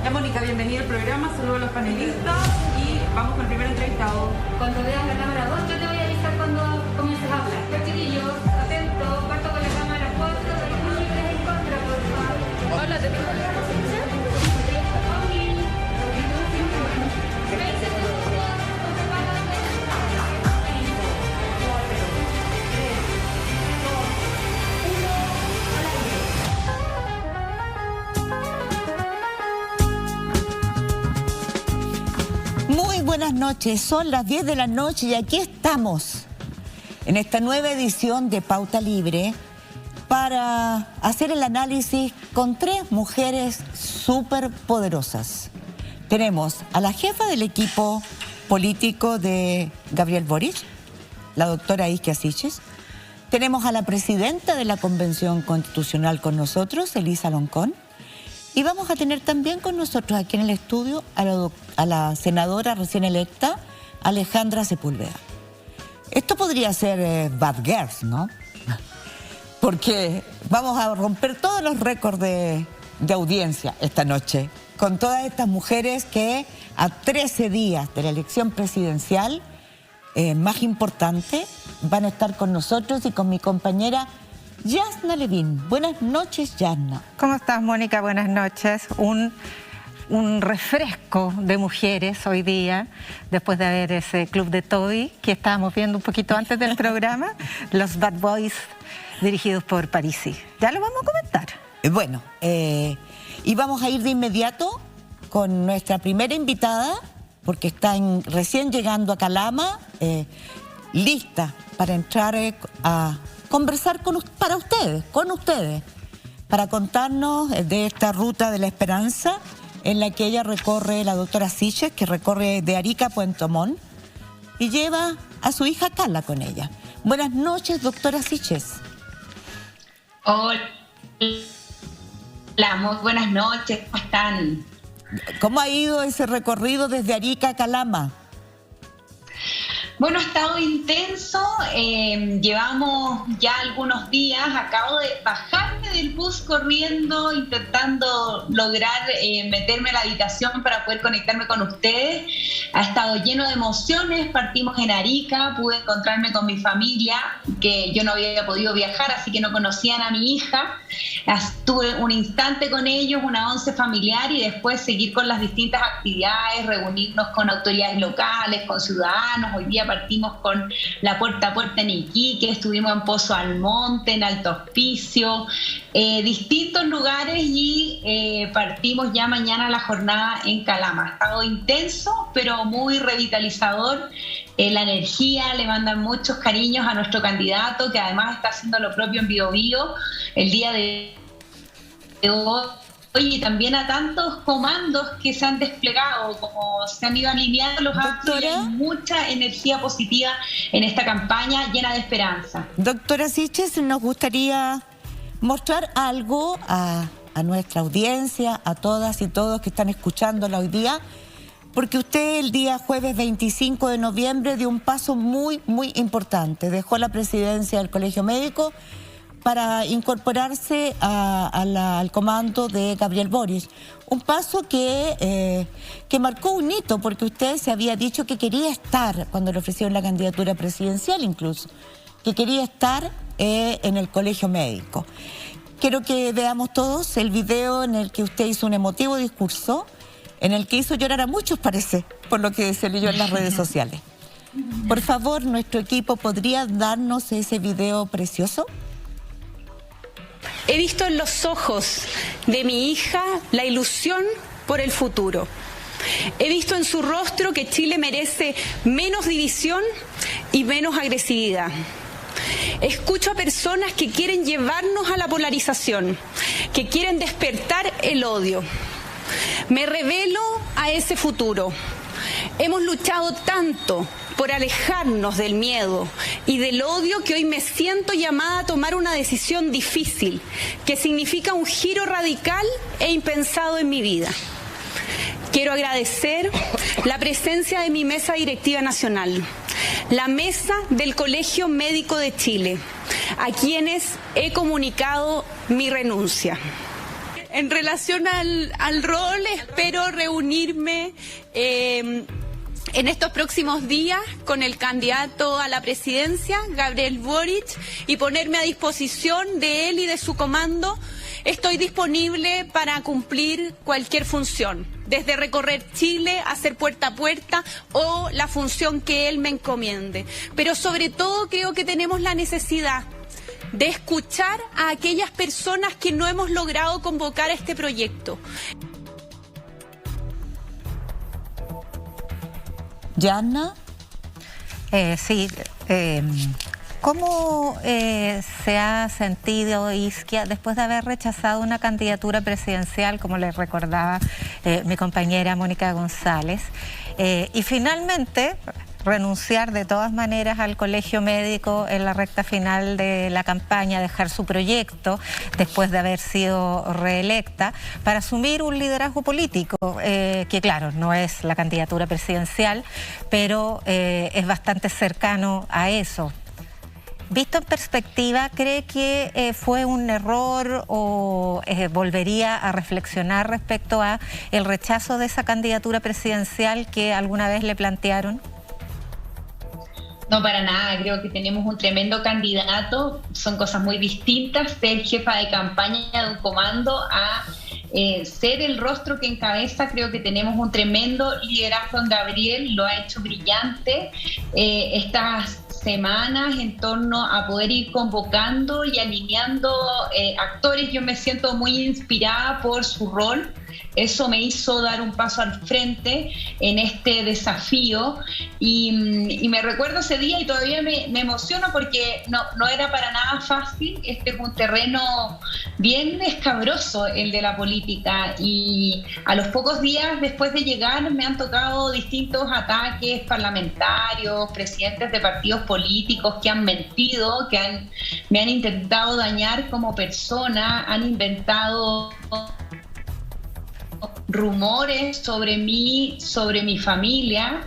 Ya, Mónica, bienvenida al programa, saludos a los panelistas y vamos con el primer entrevistado. Cuando veas la cámara 2, yo te voy a avisar cuando comiences a hablar. Pero chiquillos, atentos, parto con la cámara 4, de los libres en contra, por favor. Hola, ¿te tengo la presencia? Muy buenas noches, son las 10 de la noche y aquí estamos en esta nueva edición de Pauta Libre para hacer el análisis con tres mujeres súper poderosas. Tenemos a la jefa del equipo político de Gabriel Boric, la doctora Isquia Siches. Tenemos a la presidenta de la Convención Constitucional con nosotros, Elisa Loncón. Y vamos a tener también con nosotros aquí en el estudio a la senadora recién electa, Alejandra Sepúlveda. Esto podría ser Bad Girls, ¿no? Porque vamos a romper todos los récords de audiencia esta noche con todas estas mujeres que a 13 días de la elección presidencial más importante van a estar con nosotros y con mi compañera Yasna Levin. Buenas noches, Yasna. ¿Cómo estás, Mónica? Buenas noches. Un refresco de mujeres hoy día, después de ver ese club de Toby que estábamos viendo un poquito antes del programa, los Bad Boys dirigidos por Parisi. Ya lo vamos a comentar. Bueno, y vamos a ir de inmediato con nuestra primera invitada, porque está recién llegando a Calama, lista para entrar a conversar con ustedes, para contarnos de esta ruta de la esperanza en la que ella recorre, la doctora Siches, que recorre de Arica a Puerto Montt y lleva a su hija Carla con ella. Buenas noches, doctora Siches. Hola, muy buenas noches, ¿cómo están? ¿Cómo ha ido ese recorrido desde Arica a Calama? Bueno, ha estado intenso, llevamos ya algunos días, acabo de bajarme del bus corriendo, intentando lograr meterme a la habitación para poder conectarme con ustedes. Ha estado lleno de emociones, partimos en Arica, pude encontrarme con mi familia, que yo no había podido viajar, así que no conocían a mi hija. Estuve un instante con ellos, una once familiar y después seguir con las distintas actividades, reunirnos con autoridades locales, con ciudadanos. Hoy día partimos con la puerta a puerta en Iquique, estuvimos en Pozo Almonte, en Alto Hospicio, distintos lugares y partimos ya mañana la jornada en Calama. Ha estado intenso, pero muy revitalizador. La energía, le mandan muchos cariños a nuestro candidato, que además está haciendo lo propio en Biobío el día de hoy. Y también a tantos comandos que se han desplegado, como se han ido alineando los actos, y hay mucha energía positiva en esta campaña llena de esperanza. Doctora Siches, nos gustaría mostrar algo a nuestra audiencia, a todas y todos que están escuchándola hoy día, porque usted el día jueves 25 de noviembre dio un paso muy, muy importante. Dejó la presidencia del Colegio Médico para incorporarse al comando de Gabriel Boric. Un paso que marcó un hito, porque usted se había dicho que quería estar, cuando le ofrecieron la candidatura presidencial incluso, que quería estar en el Colegio Médico. Quiero que veamos todos el video en el que usted hizo un emotivo discurso, en el que hizo llorar a muchos, parece, por lo que se leyó en las redes sociales. Por favor, nuestro equipo, ¿podría darnos ese video precioso? He visto en los ojos de mi hija la ilusión por el futuro. He visto en su rostro que Chile merece menos división y menos agresividad. Escucho a personas que quieren llevarnos a la polarización, que quieren despertar el odio. Me revelo a ese futuro. Hemos luchado tanto por alejarnos del miedo y del odio que hoy me siento llamada a tomar una decisión difícil, que significa un giro radical e impensado en mi vida. Quiero agradecer la presencia de mi mesa directiva nacional, la mesa del Colegio Médico de Chile, a quienes he comunicado mi renuncia. en relación al rol, espero reunirme en estos próximos días con el candidato a la presidencia, Gabriel Boric, y ponerme a disposición de él y de su comando. Estoy disponible para cumplir cualquier función, desde recorrer Chile, hacer puerta a puerta o la función que él me encomiende. Pero sobre todo creo que tenemos la necesidad de escuchar a aquellas personas que no hemos logrado convocar a este proyecto. Yanna. Sí. ¿Cómo se ha sentido Isquia después de haber rechazado una candidatura presidencial, como les recordaba mi compañera Mónica González, y finalmente renunciar de todas maneras al colegio médico en la recta final de la campaña, dejar su proyecto después de haber sido reelecta para asumir un liderazgo político que claro, no es la candidatura presidencial, pero es bastante cercano a eso? Visto en perspectiva, ¿cree que fue un error o volvería a reflexionar respecto a el rechazo de esa candidatura presidencial que alguna vez le plantearon? No, para nada. Creo que tenemos un tremendo candidato. Son cosas muy distintas ser jefa de campaña de un comando a ser el rostro que encabeza. Creo que tenemos un tremendo liderazgo en Gabriel, lo ha hecho brillante estas semanas en torno a poder ir convocando y alineando actores. Yo me siento muy inspirada por su rol. Eso me hizo dar un paso al frente en este desafío y me recuerdo ese día y todavía me emociono porque no era para nada fácil. Este es un terreno bien escabroso, el de la política, y a los pocos días después de llegar me han tocado distintos ataques parlamentarios, presidentes de partidos políticos que han mentido, me han intentado dañar como persona, han inventado rumores sobre mí, sobre mi familia,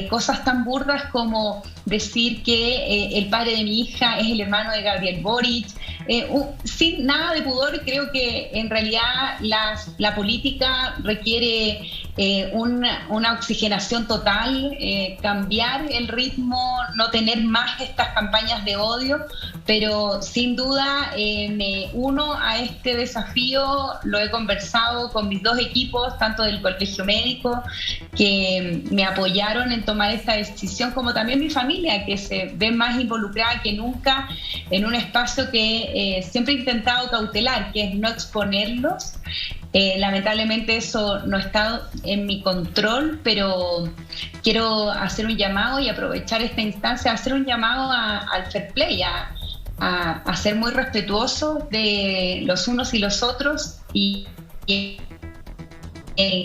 cosas tan burdas como decir que el padre de mi hija es el hermano de Gabriel Boric, sin nada de pudor. Creo que en realidad la política requiere una oxigenación total, cambiar el ritmo, no tener más estas campañas de odio, pero sin duda me uno a este desafío. Lo he conversado con mis dos equipos, tanto del colegio médico, que me apoyaron en tomar esta decisión, como también mi familia, que se ve más involucrada que nunca en un espacio que siempre he intentado cautelar, que es no exponerlos. Lamentablemente eso no está en mi control, pero quiero hacer un llamado y aprovechar esta instancia, hacer un llamado al fair play, a ser muy respetuosos de los unos y los otros y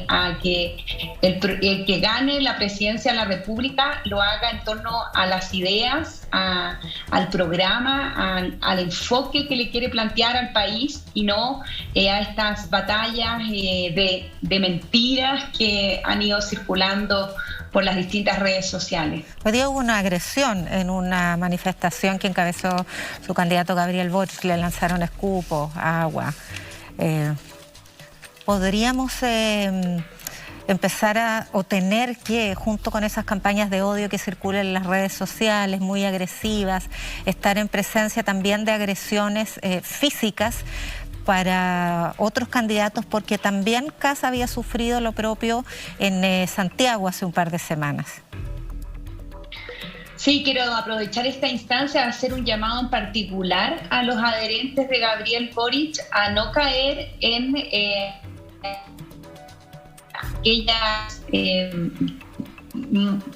a que el que gane la presidencia de la República lo haga en torno a las ideas, al programa, al enfoque que le quiere plantear al país y no a estas batallas de mentiras que han ido circulando por las distintas redes sociales. Hoy día hubo una agresión en una manifestación que encabezó su candidato Gabriel Boric. Le lanzaron escupos, agua. ¿Podríamos empezar o tener que, junto con esas campañas de odio que circulan en las redes sociales, muy agresivas, estar en presencia también de agresiones físicas para otros candidatos? Porque también Kast había sufrido lo propio en Santiago hace un par de semanas. Sí, quiero aprovechar esta instancia a hacer un llamado en particular a los adherentes de Gabriel Boric a no caer en aquellas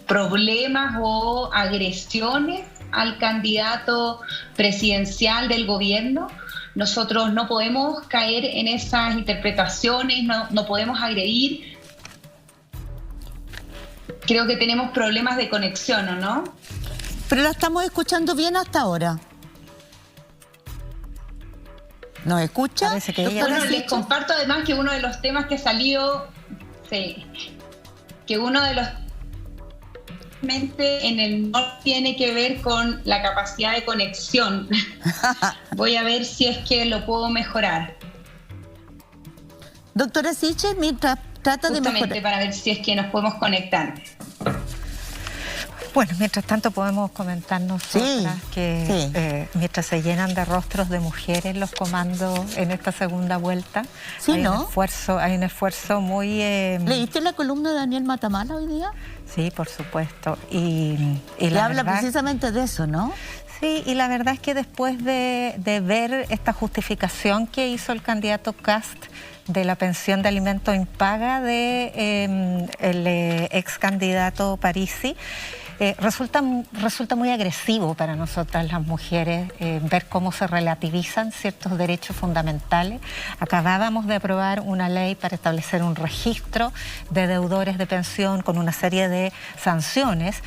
problemas o agresiones al candidato presidencial del gobierno. Nosotros no podemos caer en esas interpretaciones, no podemos agredir. Creo que tenemos problemas de conexión, ¿o no? Pero la estamos escuchando bien hasta ahora. ¿Nos escucha? Bueno, les comparto además que uno de los temas que salió, que uno de los en el norte tiene que ver con la capacidad de conexión. Voy a ver si es que lo puedo mejorar. Doctora Siches, mientras trata de justamente mejorar. para ver si es que nos podemos conectar. Bueno, mientras tanto podemos comentar nosotras que mientras se llenan de rostros de mujeres los comandos en esta segunda vuelta, Sí, hay ¿no? hay un esfuerzo muy... ¿Leíste la columna de Daniel Matamala hoy día? Sí, por supuesto. Y Que la habla verdad, precisamente de eso, ¿no? sí, y la verdad es que después de ver esta justificación que hizo el candidato Kast de la pensión de alimento impaga de el ex candidato Parisi, resulta muy agresivo para nosotras las mujeres ver cómo se relativizan ciertos derechos fundamentales. Acabábamos de aprobar una ley para establecer un registro de deudores de pensión con una serie de sanciones.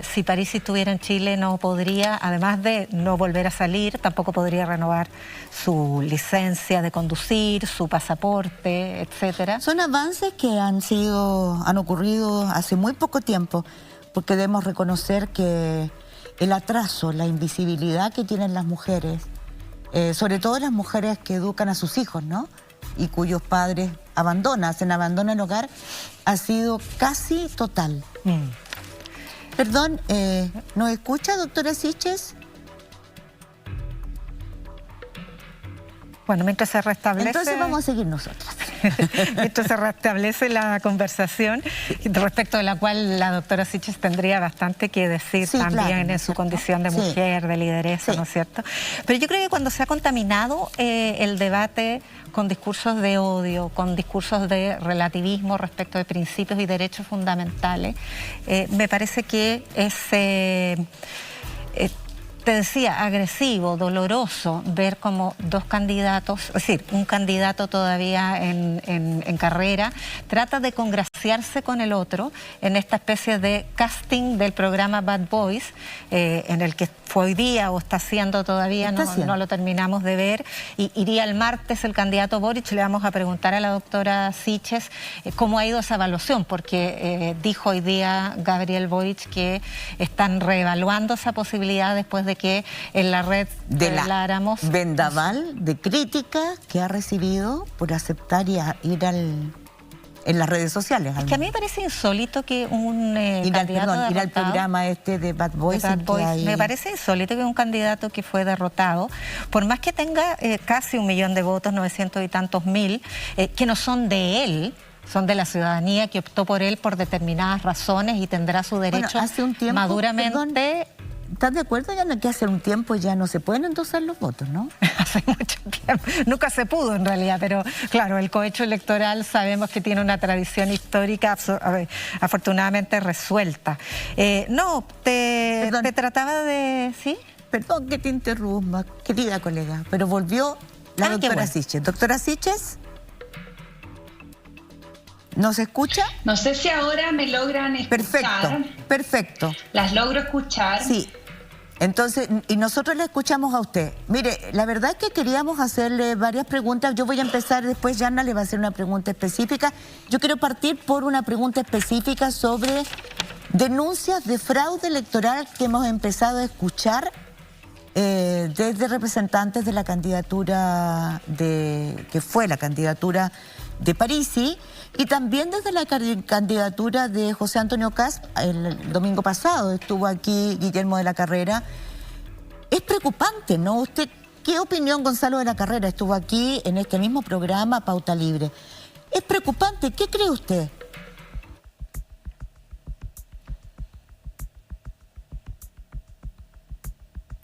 Si Parisi estuviera en Chile no podría, además de no volver a salir, tampoco podría renovar su licencia de conducir, su pasaporte, etcétera. Son avances que han ocurrido hace muy poco tiempo, porque debemos reconocer que el atraso, la invisibilidad que tienen las mujeres, sobre todo las mujeres que educan a sus hijos, ¿no? Y cuyos padres abandonan el hogar, ha sido casi total. Perdón, ¿nos escucha, doctora Siches? Bueno, mientras se restablece... Entonces vamos a seguir nosotras. Mientras se restablece la conversación, respecto de la cual la doctora Siches tendría bastante que decir también en su condición de mujer, de lideresa, ¿no es cierto? Pero yo creo que cuando se ha contaminado el debate con discursos de odio, con discursos de relativismo respecto de principios y derechos fundamentales, me parece que es... te decía, agresivo, doloroso ver como dos candidatos, es decir, un candidato todavía en carrera, trata de congraciarse con el otro en esta especie de casting del programa Bad Boys, en el que fue hoy día o está haciendo todavía, no lo terminamos de ver, y iría el martes el candidato Boric. Le vamos a preguntar a la doctora Siches cómo ha ido esa evaluación, porque dijo hoy día Gabriel Boric que están reevaluando esa posibilidad después de que en la red de habláramos vendaval de críticas que ha recibido por aceptar y ir en las redes sociales. Es que a mí me parece insólito que un candidato ir al programa de Bad Boys. Me parece insólito que un candidato que fue derrotado, por más que tenga casi 1 millón de votos, 900 y tantos mil, que no son de él, son de la ciudadanía que optó por él por determinadas razones y tendrá su derecho hace un tiempo, maduramente... ¿Estás de acuerdo, Yana, que hace un tiempo ya no se pueden endosar los votos, no? Hace mucho tiempo. Nunca se pudo, en realidad, pero claro, el cohecho electoral sabemos que tiene una tradición histórica afortunadamente resuelta. Te trataba de... ¿Sí? Perdón que te interrumpa, querida colega, pero volvió la doctora Siches. Doctora Siches, ¿nos escucha? No sé si ahora me logran escuchar. Perfecto. Las logro escuchar. Sí. Entonces, y nosotros le escuchamos a usted. Mire, la verdad es que queríamos hacerle varias preguntas. Yo voy a empezar, después Yana le va a hacer una pregunta específica. Yo quiero partir por una pregunta específica sobre denuncias de fraude electoral que hemos empezado a escuchar desde representantes de la candidatura que fue la candidatura de Parisi, y también desde la candidatura de José Antonio Kast. El domingo pasado estuvo aquí Guillermo de la Carrera. Es preocupante, ¿no? ¿Usted qué opinión, Gonzalo de la Carrera? Estuvo aquí en este mismo programa, Pauta Libre. Es preocupante, ¿qué cree usted?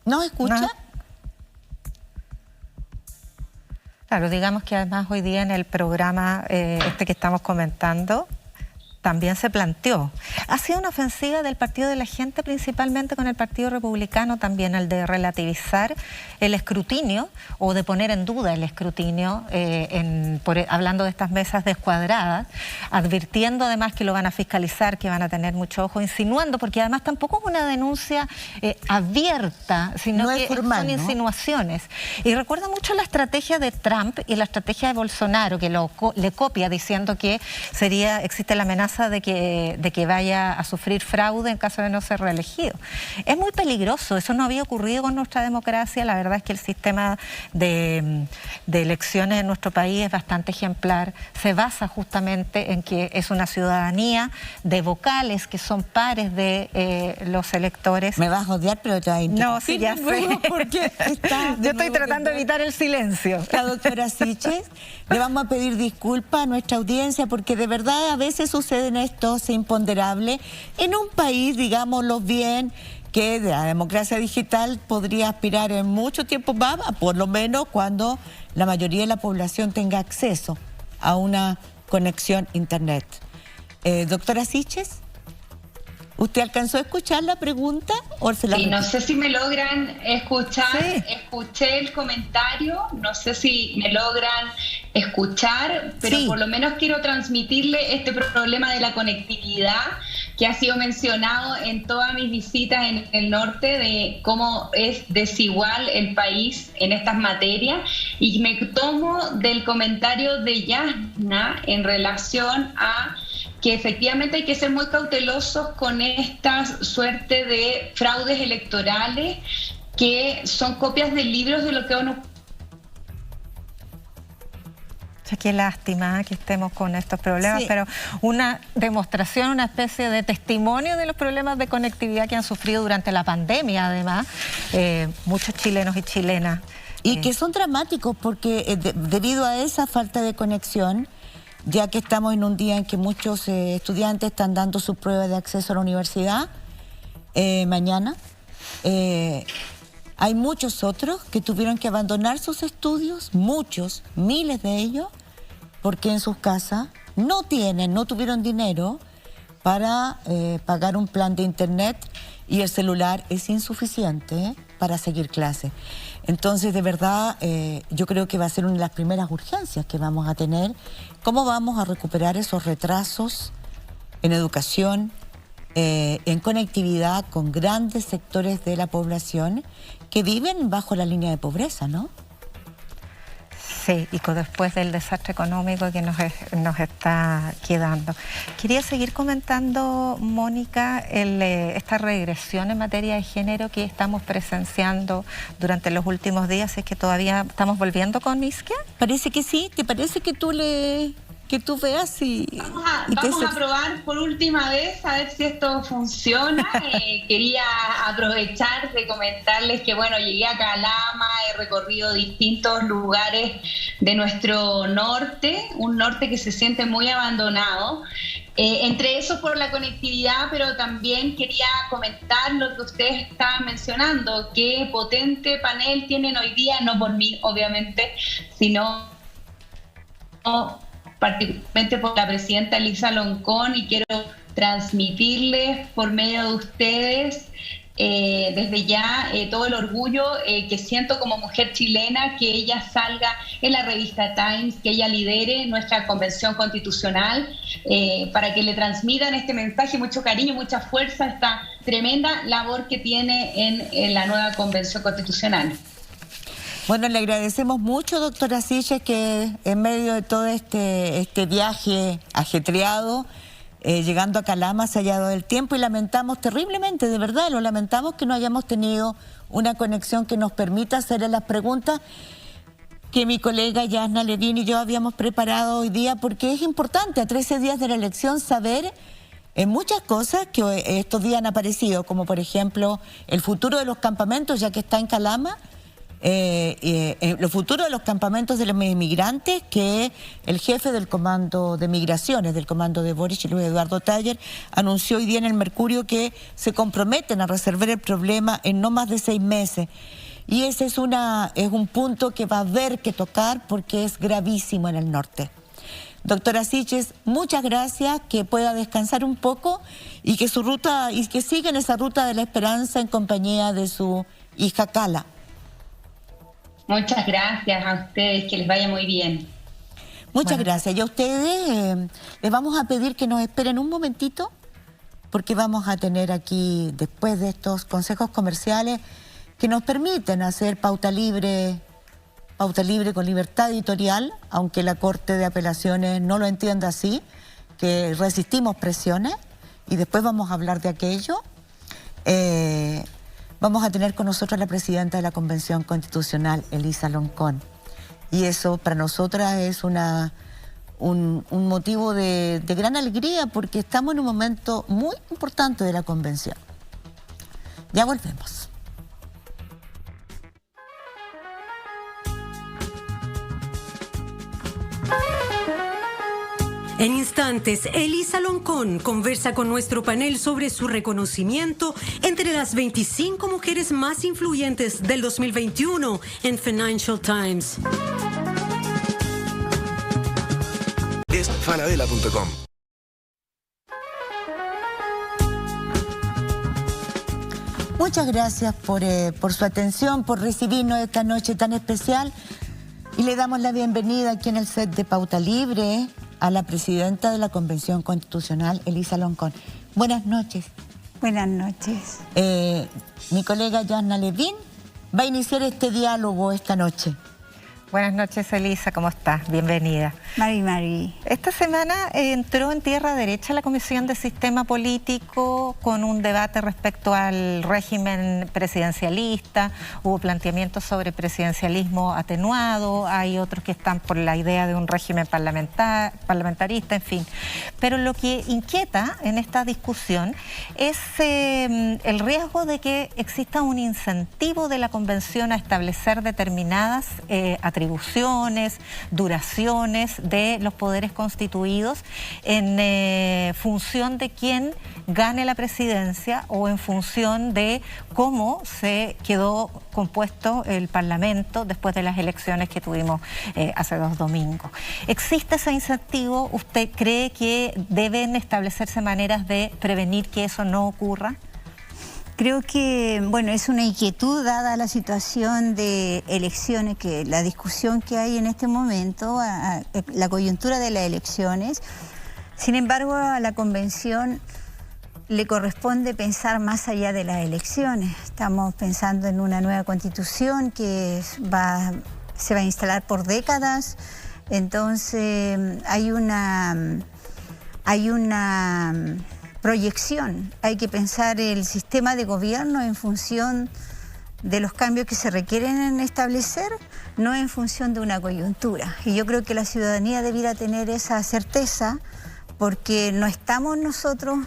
¿No escucha? No. Claro, digamos que además hoy día en el programa que estamos comentando también se planteó. Ha sido una ofensiva del Partido de la Gente, principalmente con el Partido Republicano también, el de relativizar el escrutinio o de poner en duda el escrutinio, hablando de estas mesas descuadradas, advirtiendo además que lo van a fiscalizar, que van a tener mucho ojo, insinuando, porque además tampoco es una denuncia abierta, sino que son insinuaciones. Y recuerda mucho la estrategia de Trump y la estrategia de Bolsonaro, que le copia diciendo que existe la amenaza amenaza de que vaya a sufrir fraude en caso de no ser reelegido. Es muy peligroso, eso no había ocurrido con nuestra democracia. La verdad es que el sistema de elecciones en nuestro país es bastante ejemplar, se basa justamente en que es una ciudadanía de vocales que son pares de los electores. Me vas a odiar, pero te vas a No, sí, ya sé. Porque yo estoy tratando de evitar el silencio. La doctora Siches, le vamos a pedir disculpas a nuestra audiencia porque de verdad a veces suceden estos imponderables en un país, digámoslo bien, que de la democracia digital podría aspirar en mucho tiempo más, por lo menos cuando la mayoría de la población tenga acceso a una conexión internet. Doctora Siches, ¿usted alcanzó a escuchar la pregunta? ¿O se la sí, no sé si me logran escuchar. Sí. Escuché el comentario, no sé si me logran escuchar, pero sí, por lo menos quiero transmitirle este problema de la conectividad que ha sido mencionado en todas mis visitas en el norte, de cómo es desigual el país en estas materias, y me tomo del comentario de Yasna en relación a que efectivamente hay que ser muy cautelosos con esta suerte de fraudes electorales que son copias de libros de lo que uno... Qué lástima que estemos con estos problemas, sí, pero una demostración, una especie de testimonio de los problemas de conectividad que han sufrido durante la pandemia, además, muchos chilenos y chilenas. Y que son dramáticos porque debido a esa falta de conexión, ya que estamos en un día en que muchos estudiantes están dando su prueba de acceso a la universidad, mañana, hay muchos otros que tuvieron que abandonar sus estudios, muchos, miles de ellos, porque en sus casas no tuvieron dinero para pagar un plan de internet y el celular es insuficiente para seguir clases. Entonces, de verdad, yo creo que va a ser una de las primeras urgencias que vamos a tener. ¿Cómo vamos a recuperar esos retrasos en educación, en conectividad con grandes sectores de la población que viven bajo la línea de pobreza, ¿no? Sí, y después del desastre económico que nos está quedando. Quería seguir comentando, Mónica, esta regresión en materia de género que estamos presenciando durante los últimos días. ¿Es que todavía estamos volviendo con Isquia? Parece que sí. ¿Te parece que tú veas y vamos a probar por última vez a ver si esto funciona? Quería aprovechar de comentarles que bueno, llegué a Calama, he recorrido distintos lugares de nuestro norte, un norte que se siente muy abandonado, entre eso por la conectividad, pero también quería comentar lo que ustedes estaban mencionando, qué potente panel tienen hoy día, no por mí obviamente, sino particularmente por la presidenta Elisa Loncón, y quiero transmitirles por medio de ustedes desde ya todo el orgullo que siento como mujer chilena, que ella salga en la revista Times, que ella lidere nuestra convención constitucional, para que le transmitan este mensaje, mucho cariño, mucha fuerza, esta tremenda labor que tiene en la nueva convención constitucional. Bueno, le agradecemos mucho, doctora Siches, que en medio de todo este viaje ajetreado, llegando a Calama, se haya dado el tiempo, y lamentamos terriblemente, de verdad, lo lamentamos que no hayamos tenido una conexión que nos permita hacerle las preguntas que mi colega Yasna Levin y yo habíamos preparado hoy día, porque es importante a 13 días de la elección saber muchas cosas que estos días han aparecido, como por ejemplo el futuro de los campamentos, ya que está en Calama. Los futuros de los campamentos de los inmigrantes, que el jefe del comando de migraciones, del comando de Boris, Luis Eduardo Taller, anunció hoy día en el Mercurio que se comprometen a resolver el problema en no más de 6 meses. Y ese es un punto que va a haber que tocar porque es gravísimo en el norte. Doctora Siches, muchas gracias, que pueda descansar un poco y que siga en esa ruta de la esperanza en compañía de su hija Cala. Muchas gracias a ustedes, que les vaya muy bien. Muchas gracias. Y a ustedes les vamos a pedir que nos esperen un momentito, porque vamos a tener aquí, después de estos consejos comerciales, que nos permiten hacer pauta libre con libertad editorial, aunque la Corte de Apelaciones no lo entienda así, que resistimos presiones, y después vamos a hablar de aquello. Vamos a tener con nosotros a la presidenta de la Convención Constitucional, Elisa Loncón. Y eso para nosotras es un motivo de gran alegría, porque estamos en un momento muy importante de la Convención. Ya volvemos. En instantes, Elisa Loncón conversa con nuestro panel sobre su reconocimiento entre las 25 mujeres más influyentes del 2021 en Financial Times. Es Falabella.com. Muchas gracias por su atención, por recibirnos esta noche tan especial, y le damos la bienvenida aquí en el set de Pauta Libre a la presidenta de la Convención Constitucional, Elisa Loncón. Buenas noches. Buenas noches. Mi colega Yasna Levin va a iniciar este diálogo esta noche. Buenas noches, Elisa, ¿cómo estás? Bienvenida. Mari. Esta semana entró en tierra derecha la Comisión de Sistema Político con un debate respecto al régimen presidencialista. Hubo planteamientos sobre presidencialismo atenuado, hay otros que están por la idea de un régimen parlamentarista, en fin. Pero lo que inquieta en esta discusión es el riesgo de que exista un incentivo de la Convención a establecer determinadas atribuciones, duraciones de los poderes constituidos en función de quién gane la presidencia o en función de cómo se quedó compuesto el Parlamento después de las elecciones que tuvimos hace 2 domingos. ¿Existe ese incentivo? ¿Usted cree que deben establecerse maneras de prevenir que eso no ocurra? Creo que, bueno, es una inquietud dada la situación de elecciones, que la discusión que hay en este momento, la coyuntura de las elecciones. Sin embargo, a la Convención le corresponde pensar más allá de las elecciones. Estamos pensando en una nueva Constitución que se va a instalar por décadas. Entonces, hay una proyección. Hay que pensar el sistema de gobierno en función de los cambios que se requieren establecer, no en función de una coyuntura. Y yo creo que la ciudadanía debiera tener esa certeza, porque no estamos nosotros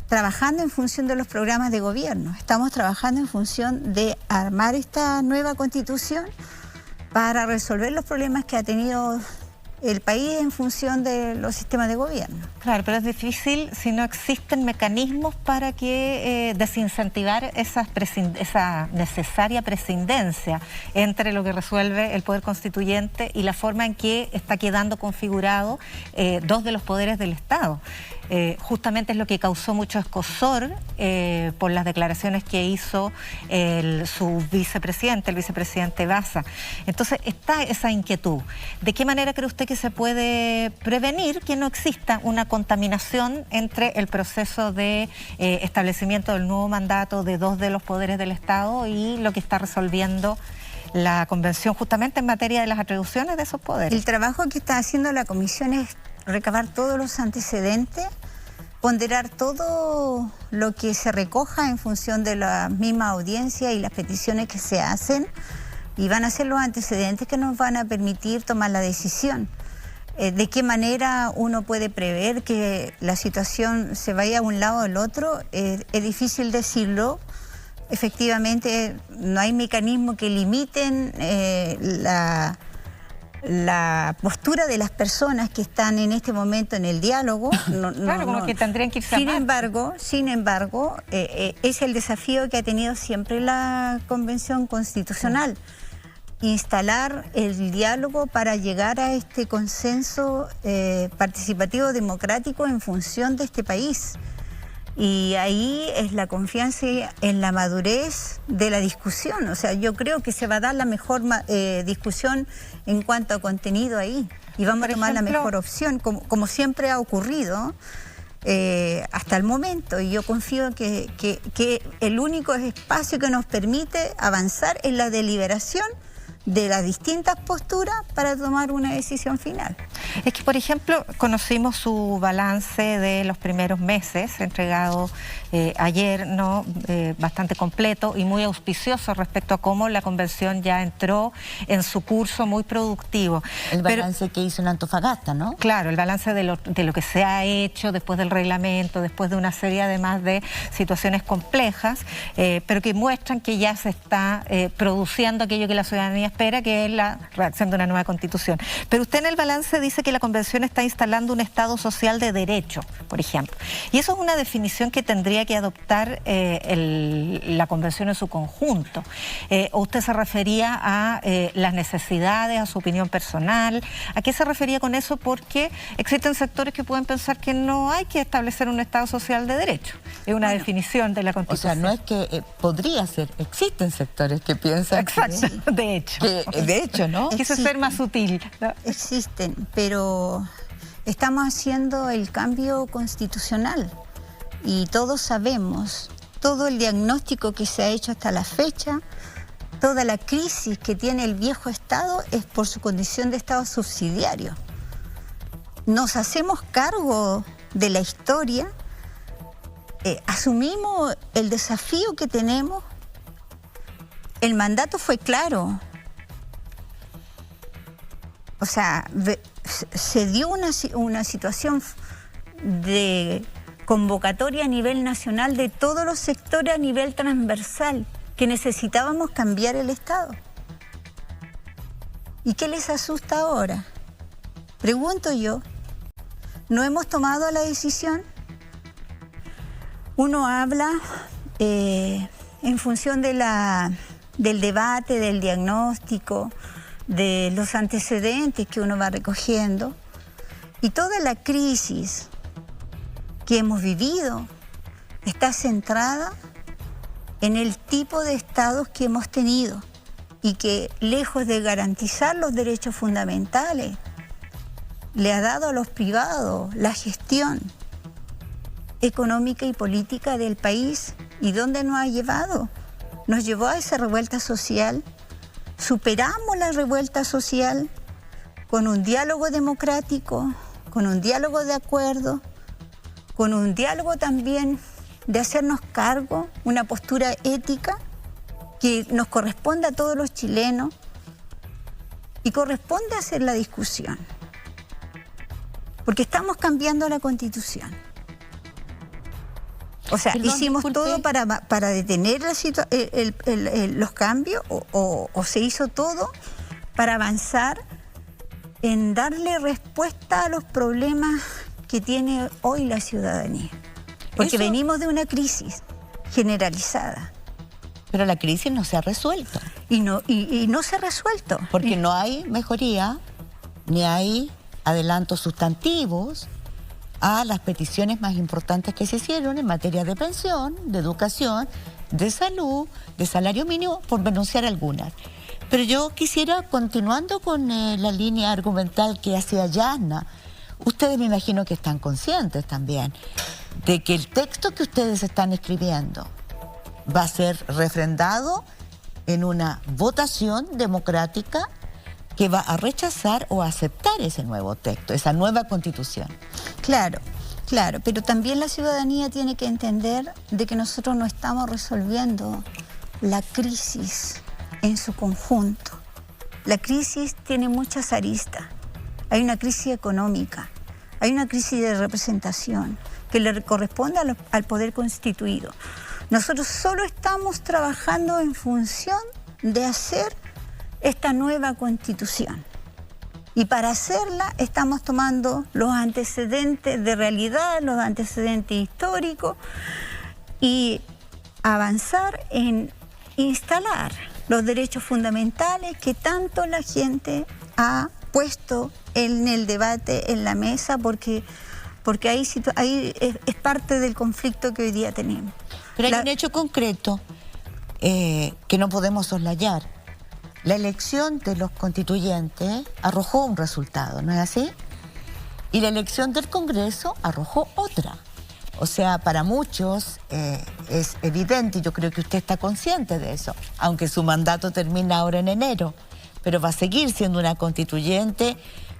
trabajando en función de los programas de gobierno, estamos trabajando en función de armar esta nueva Constitución para resolver los problemas que ha tenido el país en función de los sistemas de gobierno. Claro, pero es difícil si no existen mecanismos para que desincentivar esa necesaria prescindencia entre lo que resuelve el Poder Constituyente y la forma en que está quedando configurado 2 de los poderes del Estado. Justamente es lo que causó mucho escozor por las declaraciones que hizo su vicepresidente, el vicepresidente Baza. Entonces está esa inquietud. ¿De qué manera cree usted que se puede prevenir que no exista una contaminación entre el proceso de establecimiento del nuevo mandato de 2 de los poderes del Estado y lo que está resolviendo la Convención justamente en materia de las atribuciones de esos poderes? El trabajo que está haciendo la Comisión es recabar todos los antecedentes, ponderar todo lo que se recoja en función de la misma audiencia y las peticiones que se hacen, y van a ser los antecedentes que nos van a permitir tomar la decisión. De qué manera uno puede prever que la situación se vaya a un lado o al otro, es difícil decirlo. Efectivamente, no hay mecanismo que limiten la postura de las personas que están en este momento en el diálogo. Como que tendrían que irse sin embargo, es el desafío que ha tenido siempre la Convención Constitucional. Instalar el diálogo para llegar a este consenso participativo democrático en función de este país. Y ahí es la confianza en la madurez de la discusión. O sea, yo creo que se va a dar la mejor discusión en cuanto a contenido ahí. Y vamos a tomar la mejor opción, como siempre ha ocurrido hasta el momento. Y yo confío que el único espacio que nos permite avanzar es la deliberación de las distintas posturas para tomar una decisión final. Es que, por ejemplo, conocimos su balance de los primeros meses, entregado ayer, ¿no? Bastante completo y muy auspicioso respecto a cómo la convención ya entró en su curso muy productivo. El balance que hizo en Antofagasta, ¿no? Claro, el balance de lo que se ha hecho después del reglamento, después de una serie además de situaciones complejas, pero que muestran que ya se está produciendo aquello que la ciudadanía espera, que es la redacción de una nueva constitución. Pero usted en el balance dice que la convención está instalando un Estado social de derecho, por ejemplo. Y eso es una definición que tendría que adoptar la convención en su conjunto. ¿O usted se refería a las necesidades, a su opinión personal? ¿A qué se refería con eso? Porque existen sectores que pueden pensar que no hay que establecer un Estado social de derecho. Es una definición de la constitución. O sea, no es que podría ser, existen sectores que piensan. Exacto, de hecho, ¿no? Quise ser más sutil, ¿no? Existen, pero estamos haciendo el cambio constitucional y todos sabemos, todo el diagnóstico que se ha hecho hasta la fecha, toda la crisis que tiene el viejo Estado es por su condición de Estado subsidiario. Nos hacemos cargo de la historia, asumimos el desafío que tenemos. El mandato fue claro. O sea, se dio una situación de convocatoria a nivel nacional de todos los sectores a nivel transversal, que necesitábamos cambiar el Estado. ¿Y qué les asusta ahora? Pregunto yo, ¿no hemos tomado la decisión? Uno habla en función de del debate, del diagnóstico, de los antecedentes que uno va recogiendo, y toda la crisis que hemos vivido está centrada en el tipo de estados que hemos tenido y que, lejos de garantizar los derechos fundamentales, le ha dado a los privados la gestión económica y política del país. ¿Y dónde nos ha llevado? Nos llevó a esa revuelta social. Superamos la revuelta social con un diálogo democrático, con un diálogo de acuerdo, con un diálogo también de hacernos cargo, una postura ética que nos corresponde a todos los chilenos y corresponde hacer la discusión, porque estamos cambiando la Constitución. O sea, hicimos todo para detener los cambios o se hizo todo para avanzar en darle respuesta a los problemas que tiene hoy la ciudadanía. Porque venimos de una crisis generalizada. Pero la crisis no se ha resuelto. Y no se ha resuelto. Porque no hay mejoría, ni hay adelantos sustantivos a las peticiones más importantes que se hicieron en materia de pensión, de educación, de salud, de salario mínimo, por denunciar algunas. Pero yo quisiera, continuando con la línea argumental que hacía Yasna, ustedes me imagino que están conscientes también de que el texto que ustedes están escribiendo va a ser refrendado en una votación democrática que va a rechazar o a aceptar ese nuevo texto, esa nueva constitución. Claro, claro, pero también la ciudadanía tiene que entender de que nosotros no estamos resolviendo la crisis en su conjunto. La crisis tiene muchas aristas. Hay una crisis económica, hay una crisis de representación que le corresponde al poder constituido. Nosotros solo estamos trabajando en función de hacer esta nueva constitución. Y para hacerla estamos tomando los antecedentes de realidad, los antecedentes históricos y avanzar en instalar los derechos fundamentales que tanto la gente ha puesto en el debate, en la mesa, porque ahí es parte del conflicto que hoy día tenemos. Pero hay un hecho concreto que no podemos soslayar. La elección de los constituyentes arrojó un resultado, ¿no es así? Y la elección del Congreso arrojó otra. O sea, para muchos es evidente, y yo creo que usted está consciente de eso, aunque su mandato termina ahora en enero. pero va a seguir siendo una constituyente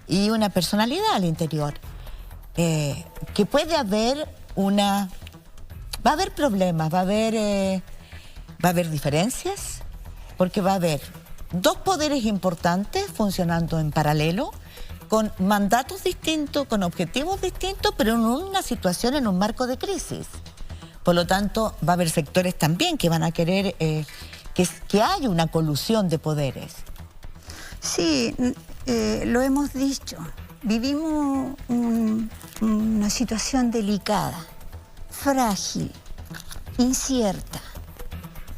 y una personalidad al interior. Que puede haber va a haber problemas, va a haber diferencias, porque va a haber dos poderes importantes funcionando en paralelo, con mandatos distintos, con objetivos distintos, pero en una situación, en un marco de crisis. Por lo tanto, va a haber sectores también que van a querer que haya una colusión de poderes. Sí, lo hemos dicho. Vivimos una situación delicada, frágil, incierta.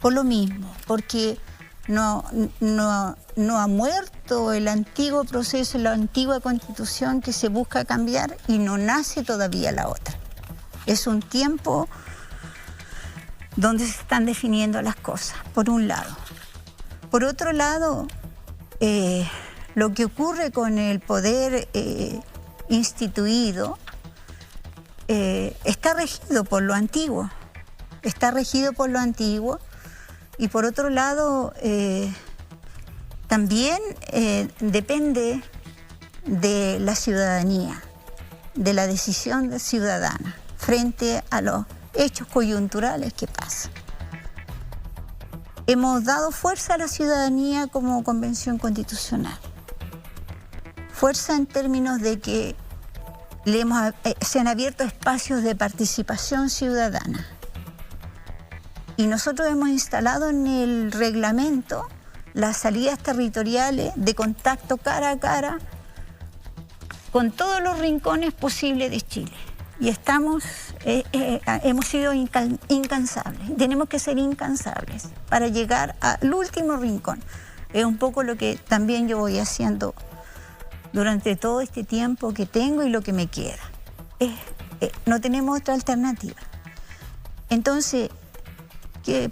Por lo mismo, porque no ha muerto el antiguo proceso, la antigua constitución que se busca cambiar y no nace todavía la otra. Es un tiempo donde se están definiendo las cosas, por un lado. Por otro lado, lo que ocurre con el poder instituido está regido por lo antiguo. Y por otro lado, también depende de la ciudadanía, de la decisión ciudadana frente a los hechos coyunturales que pasan. Hemos dado fuerza a la ciudadanía como convención constitucional. Fuerza en términos de que se han abierto espacios de participación ciudadana. Y nosotros hemos instalado en el reglamento las salidas territoriales de contacto cara a cara con todos los rincones posibles de Chile. Y hemos sido incansables. Tenemos que ser incansables para llegar al último rincón. Es un poco lo que también yo voy haciendo durante todo este tiempo que tengo y lo que me queda. No tenemos otra alternativa. Entonces,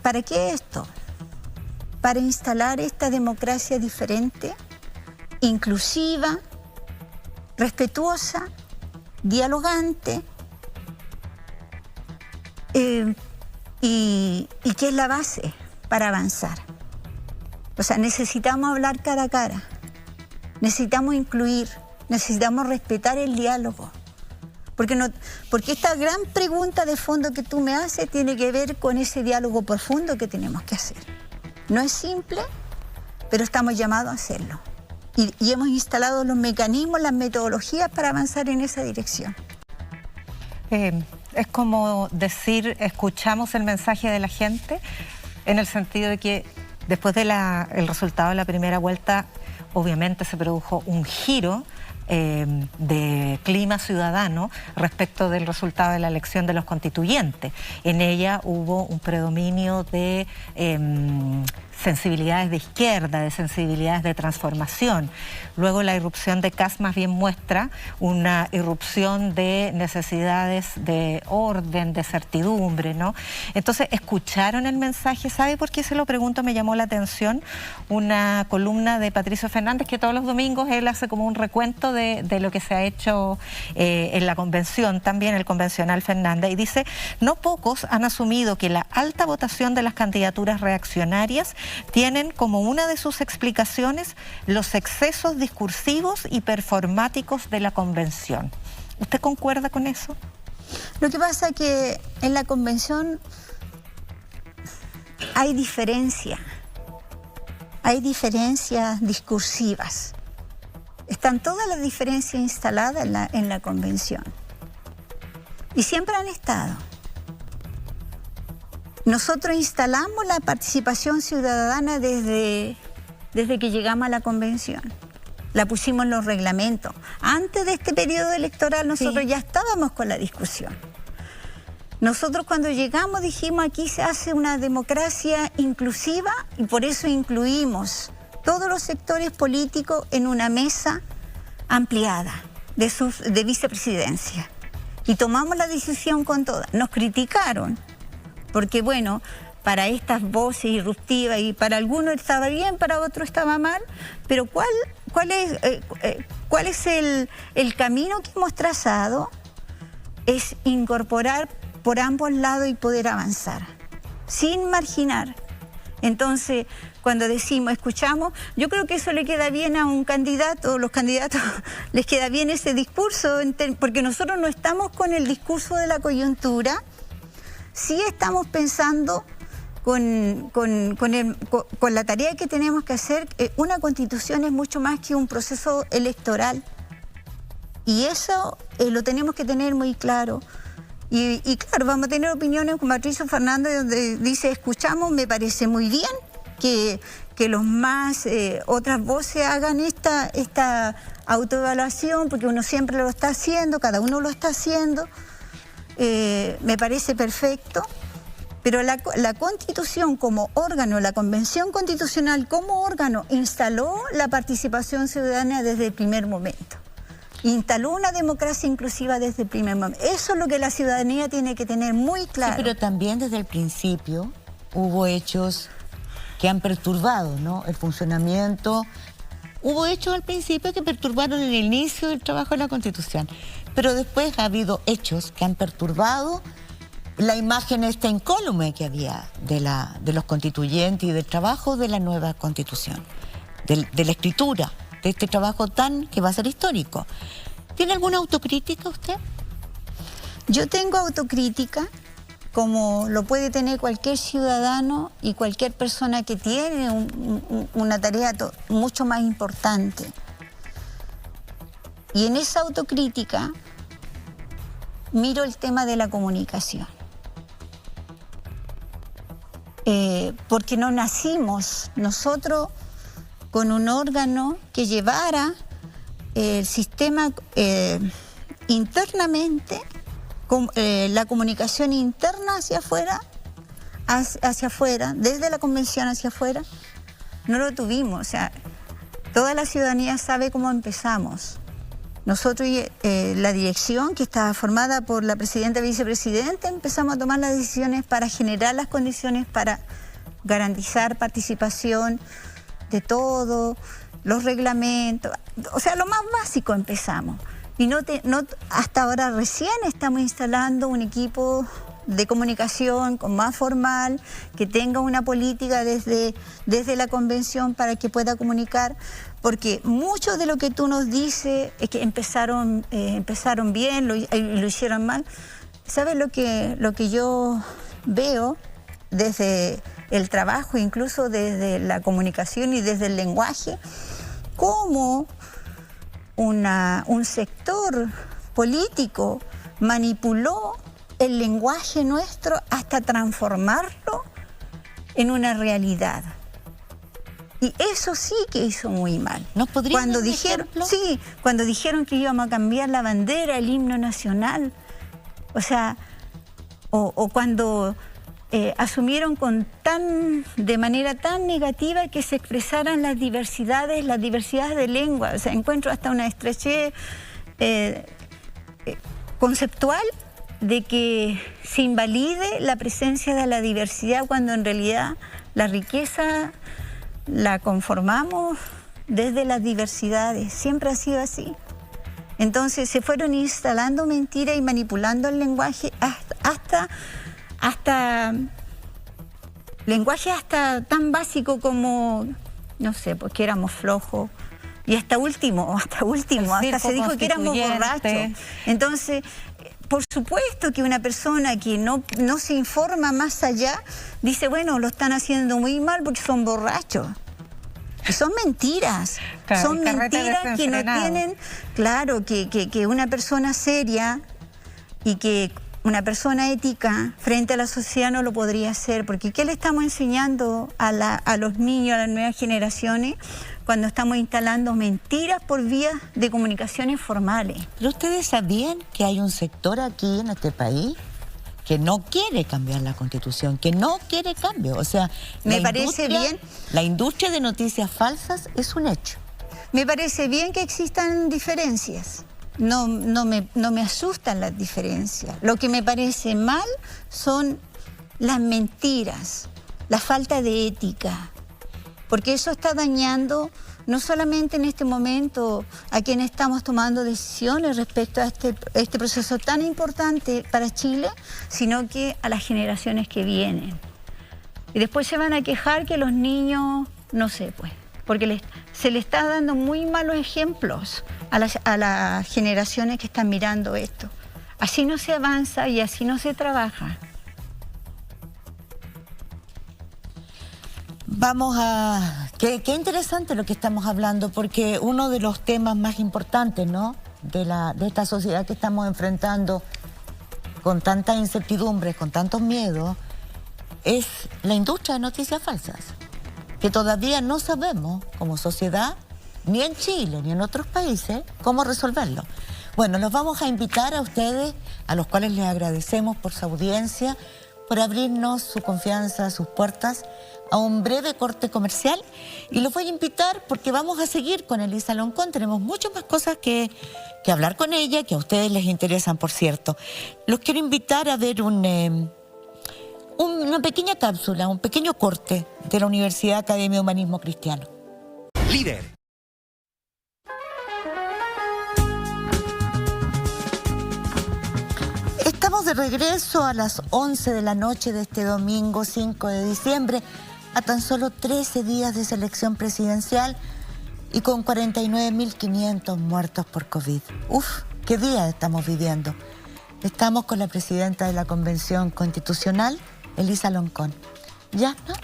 ¿para qué esto? Para instalar esta democracia diferente, inclusiva, respetuosa, dialogante, y que es la base para avanzar. O sea, necesitamos hablar cara a cara, necesitamos incluir, necesitamos respetar el diálogo. Porque esta gran pregunta de fondo que tú me haces tiene que ver con ese diálogo profundo que tenemos que hacer. No es simple, pero estamos llamados a hacerlo. Y hemos instalado los mecanismos, las metodologías para avanzar en esa dirección. Es como decir, escuchamos el mensaje de la gente, en el sentido de que después del resultado de la primera vuelta, obviamente se produjo un giro de clima ciudadano respecto del resultado de la elección de los constituyentes. En ella hubo un predominio de sensibilidades de izquierda, de sensibilidades de transformación. Luego la irrupción de Kast más bien muestra una irrupción de necesidades de orden, de certidumbre, ¿no? Entonces, ¿escucharon el mensaje? ¿Sabe por qué se lo pregunto? Me llamó la atención una columna de Patricio Fernández, que todos los domingos él hace como un recuento de lo que se ha hecho en la convención, también el convencional Fernández, y dice: no pocos han asumido que la alta votación de las candidaturas reaccionarias tienen como una de sus explicaciones los excesos discursivos y performáticos de la convención. ¿Usted concuerda con eso? Lo que pasa es que en la convención hay diferencias discursivas. Están todas las diferencias instaladas en la convención. Y siempre han estado. Nosotros instalamos la participación ciudadana desde que llegamos a la convención. La pusimos en los reglamentos. Antes de este periodo electoral nosotros ya estábamos con la discusión. Nosotros cuando llegamos dijimos: aquí se hace una democracia inclusiva, y por eso incluimos todos los sectores políticos en una mesa ampliada de vicepresidencia. Y tomamos la decisión con todas. Nos criticaron, porque bueno, para estas voces irruptivas, y para algunos estaba bien, para otros estaba mal, pero ¿cuál es el camino que hemos trazado? Es incorporar por ambos lados y poder avanzar, sin marginar. Entonces, cuando decimos, escuchamos, yo creo que eso le queda bien a un candidato, los candidatos les queda bien ese discurso, porque nosotros no estamos con el discurso de la coyuntura, sí estamos pensando con la tarea que tenemos que hacer. Una constitución es mucho más que un proceso electoral, y eso lo tenemos que tener muy claro. Y claro, vamos a tener opiniones con Patricio Fernández donde dice, escuchamos, me parece muy bien que los más, otras voces hagan esta autoevaluación, porque uno siempre lo está haciendo, cada uno lo está haciendo, me parece perfecto, pero la Constitución como órgano, la Convención Constitucional como órgano, instaló la participación ciudadana desde el primer momento. Instaló una democracia inclusiva desde el primer momento. Eso es lo que la ciudadanía tiene que tener muy claro. Sí, pero también desde el principio hubo hechos que han perturbado, ¿no?, el funcionamiento. Hubo hechos al principio que perturbaron el inicio del trabajo de la Constitución, pero después ha habido hechos que han perturbado la imagen esta incólume que había de los constituyentes y del trabajo de la nueva Constitución, de la escritura, de este trabajo que va a ser histórico. ¿Tiene alguna autocrítica usted? Yo tengo autocrítica, como lo puede tener cualquier ciudadano y cualquier persona que tiene una tarea mucho más importante. Y en esa autocrítica miro el tema de la comunicación. Porque no nacimos nosotros con un órgano que llevara el sistema internamente, la comunicación interna hacia afuera, desde la convención hacia afuera. No lo tuvimos, o sea, toda la ciudadanía sabe cómo empezamos. Nosotros, la dirección, que estaba formada por la presidenta y vicepresidenta, empezamos a tomar las decisiones para generar las condiciones para garantizar participación de todo, los reglamentos, o sea, lo más básico empezamos. Y hasta ahora recién estamos instalando un equipo de comunicación más formal, que tenga una política desde la convención para que pueda comunicar, porque mucho de lo que tú nos dices es que empezaron bien, lo hicieron mal. ¿Sabes lo que yo veo desde el trabajo, incluso desde la comunicación y desde el lenguaje? Cómo un sector político manipuló el lenguaje nuestro hasta transformarlo en una realidad. Y eso sí que hizo muy mal. ¿Nos podrían dar un ejemplo? Sí, cuando dijeron que íbamos a cambiar la bandera, el himno nacional, o sea, o cuando asumieron de manera tan negativa que se expresaran las diversidades de lengua. O sea, encuentro hasta una estrechez conceptual de que se invalide la presencia de la diversidad, cuando en realidad la riqueza la conformamos desde las diversidades. Siempre ha sido así. Entonces se fueron instalando mentiras y manipulando el lenguaje hasta lenguaje hasta tan básico como, no sé, porque éramos flojos. Y hasta último, hasta se dijo que éramos borrachos. Entonces, por supuesto que una persona que no se informa más allá, dice, bueno, lo están haciendo muy mal porque son borrachos. Y son mentiras. Claro, son mentiras que no tienen, claro, que una persona seria y que una persona ética frente a la sociedad no lo podría hacer, porque ¿qué le estamos enseñando a los niños, a las nuevas generaciones, cuando estamos instalando mentiras por vías de comunicaciones formales? Pero ustedes sabían que hay un sector aquí en este país que no quiere cambiar la Constitución, que no quiere cambio. O sea, me parece bien. La industria de noticias falsas es un hecho. Me parece bien que existan diferencias. No me asustan las diferencias. Lo que me parece mal son las mentiras, la falta de ética, porque eso está dañando no solamente en este momento a quienes estamos tomando decisiones respecto a este proceso tan importante para Chile, sino que a las generaciones que vienen. Y después se van a quejar que los niños, no sé, pues, porque se le está dando muy malos ejemplos a las generaciones que están mirando esto. Así no se avanza y así no se trabaja. Vamos a... Qué interesante lo que estamos hablando, porque uno de los temas más importantes, ¿no?, de esta sociedad que estamos enfrentando con tantas incertidumbres, con tantos miedos, es la industria de noticias falsas, que todavía no sabemos como sociedad, ni en Chile ni en otros países, cómo resolverlo. Bueno, los vamos a invitar a ustedes, a los cuales les agradecemos por su audiencia, por abrirnos su confianza, sus puertas, a un breve corte comercial. Y los voy a invitar porque vamos a seguir con Elisa Loncón. Tenemos muchas más cosas que hablar con ella, que a ustedes les interesan, por cierto. Los quiero invitar a ver una pequeña cápsula, un pequeño corte de la Universidad Academia de Humanismo Cristiano. Líder. Estamos de regreso a las 11 de la noche de este domingo 5 de diciembre, a tan solo 13 días de elección presidencial y con 49.500 muertos por COVID. ¡Uf! ¿Qué día estamos viviendo? Estamos con la presidenta de la Convención Constitucional, Elisa Loncón. ¿Ya? ¿No?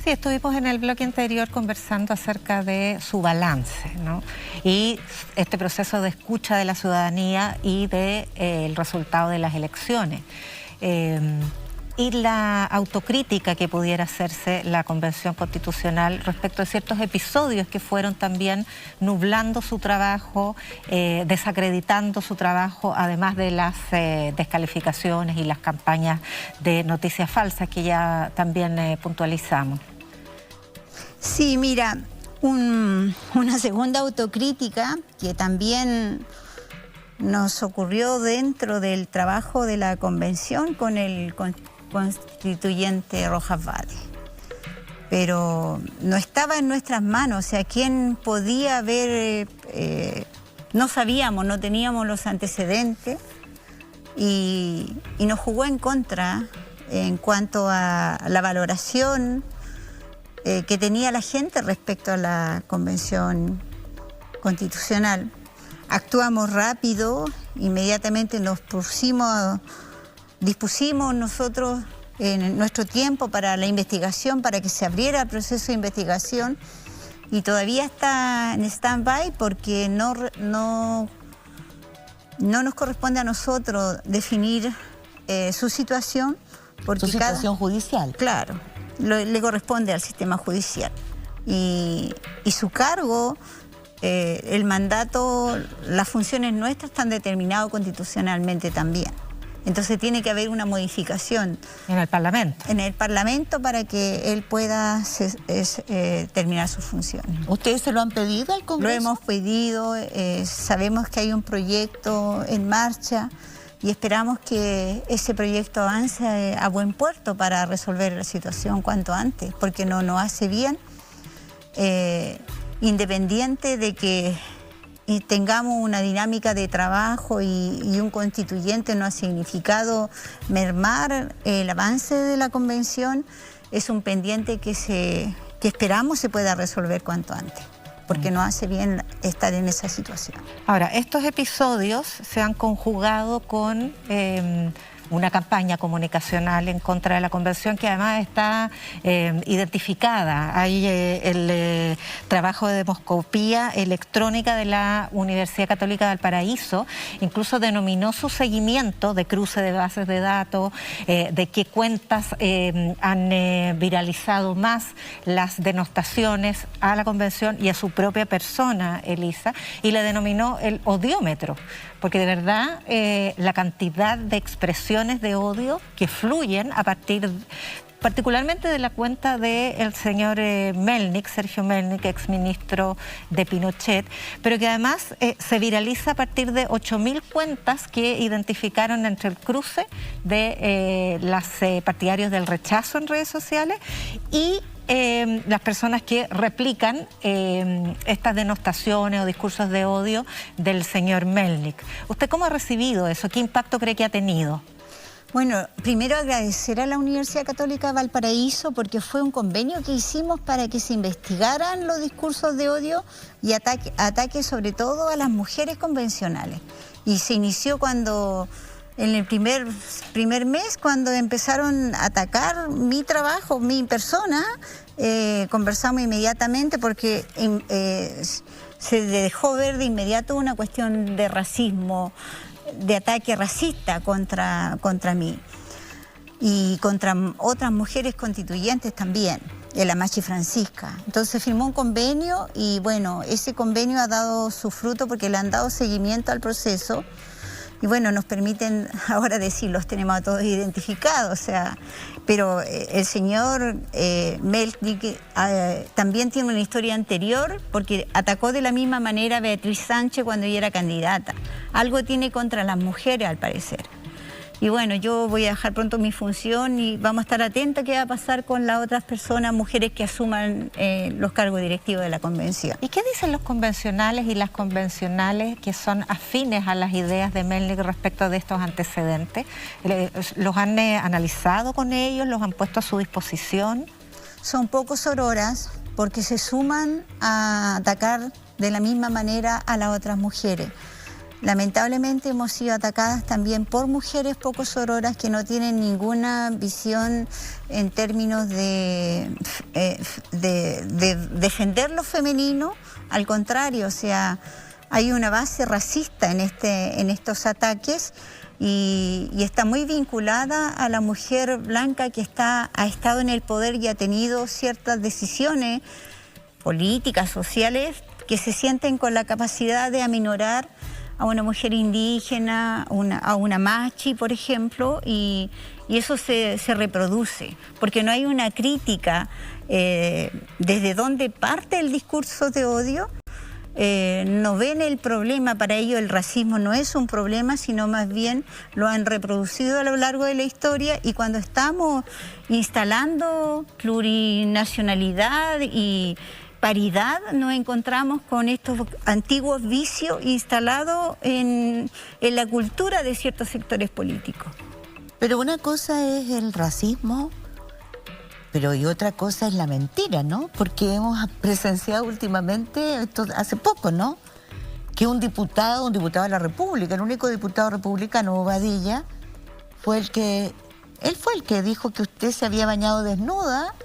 Sí, estuvimos en el bloque anterior conversando acerca de su balance, ¿no? Y este proceso de escucha de la ciudadanía y del resultado de las elecciones. Y la autocrítica que pudiera hacerse la Convención Constitucional respecto de ciertos episodios que fueron también nublando su trabajo, desacreditando su trabajo, además de las descalificaciones y las campañas de noticias falsas que ya también puntualizamos. Sí, mira, una segunda autocrítica que también nos ocurrió dentro del trabajo de la Convención con el constituyente Rojas Vade. Pero no estaba en nuestras manos, o sea, ¿quién podía ver? No sabíamos, no teníamos los antecedentes y nos jugó en contra en cuanto a la valoración que tenía la gente respecto a la Convención Constitucional. Actuamos rápido, inmediatamente dispusimos nosotros en nuestro tiempo para la investigación, para que se abriera el proceso de investigación, y todavía está en stand-by porque no nos corresponde a nosotros definir su situación. Porque su situación judicial. Claro, le corresponde al sistema judicial. Y su cargo, el mandato, las funciones nuestras están determinadas constitucionalmente también. Entonces tiene que haber una modificación. En el Parlamento. En el Parlamento para que él pueda terminar sus funciones. ¿Ustedes se lo han pedido al Congreso? Lo hemos pedido, sabemos que hay un proyecto en marcha y esperamos que ese proyecto avance a buen puerto para resolver la situación cuanto antes, porque no nos hace bien, independiente de que tengamos una dinámica de trabajo y un constituyente no ha significado mermar el avance de la Convención. Es un pendiente que esperamos se pueda resolver cuanto antes, porque no hace bien estar en esa situación. Ahora, estos episodios se han conjugado con una campaña comunicacional en contra de la Convención que además está identificada. Hay el trabajo de demoscopía electrónica de la Universidad Católica de Valparaíso, incluso denominó su seguimiento de cruce de bases de datos, de qué cuentas han viralizado más las denostaciones a la Convención y a su propia persona, Elisa, y le denominó el odiómetro, porque de verdad la cantidad de expresiones de odio que fluyen a partir, particularmente de la cuenta del señor Melnik, Sergio Melnik, exministro de Pinochet, pero que además se viraliza a partir de 8.000 cuentas que identificaron entre el cruce de los partidarios del rechazo en redes sociales y las personas que replican estas denostaciones o discursos de odio del señor Melnik. ¿Usted cómo ha recibido eso? ¿Qué impacto cree que ha tenido? Bueno, primero agradecer a la Universidad Católica de Valparaíso porque fue un convenio que hicimos para que se investigaran los discursos de odio y ataques sobre todo a las mujeres convencionales. Y se inició cuando, en el primer mes, cuando empezaron a atacar mi trabajo, mi persona, conversamos inmediatamente porque se dejó ver de inmediato una cuestión de racismo, de ataque racista contra mí y contra otras mujeres constituyentes también, la Machi Francisca. Entonces firmó un convenio y bueno, ese convenio ha dado su fruto porque le han dado seguimiento al proceso y bueno, nos permiten ahora decir, los tenemos a todos identificados, o sea, pero el señor Melnik también tiene una historia anterior porque atacó de la misma manera a Beatriz Sánchez cuando ella era candidata. Algo tiene contra las mujeres, al parecer. Y bueno, yo voy a dejar pronto mi función y vamos a estar atentos a qué va a pasar con las otras personas, mujeres que asuman los cargos directivos de la convención. ¿Y qué dicen los convencionales y las convencionales que son afines a las ideas de Melnik respecto de estos antecedentes? ¿Los han analizado con ellos? ¿Los han puesto a su disposición? Son pocos sororas porque se suman a atacar de la misma manera a las otras mujeres. Lamentablemente hemos sido atacadas también por mujeres poco sororas que no tienen ninguna visión en términos de defender lo femenino. Al contrario, o sea, hay una base racista en estos ataques y está muy vinculada a la mujer blanca que ha estado en el poder y ha tenido ciertas decisiones políticas, sociales, que se sienten con la capacidad de aminorar a una mujer indígena, a una machi, por ejemplo, y eso se reproduce, porque no hay una crítica desde dónde parte el discurso de odio. No ven el problema, para ellos el racismo no es un problema, sino más bien lo han reproducido a lo largo de la historia, y cuando estamos instalando plurinacionalidad y paridad, nos encontramos con estos antiguos vicios instalados en la cultura de ciertos sectores políticos. Pero una cosa es el racismo, pero y otra cosa es la mentira, ¿no? Porque hemos presenciado últimamente, esto hace poco, ¿no?, que un diputado de la República, el único diputado republicano, Bobadilla, él fue el que dijo que usted se había bañado desnuda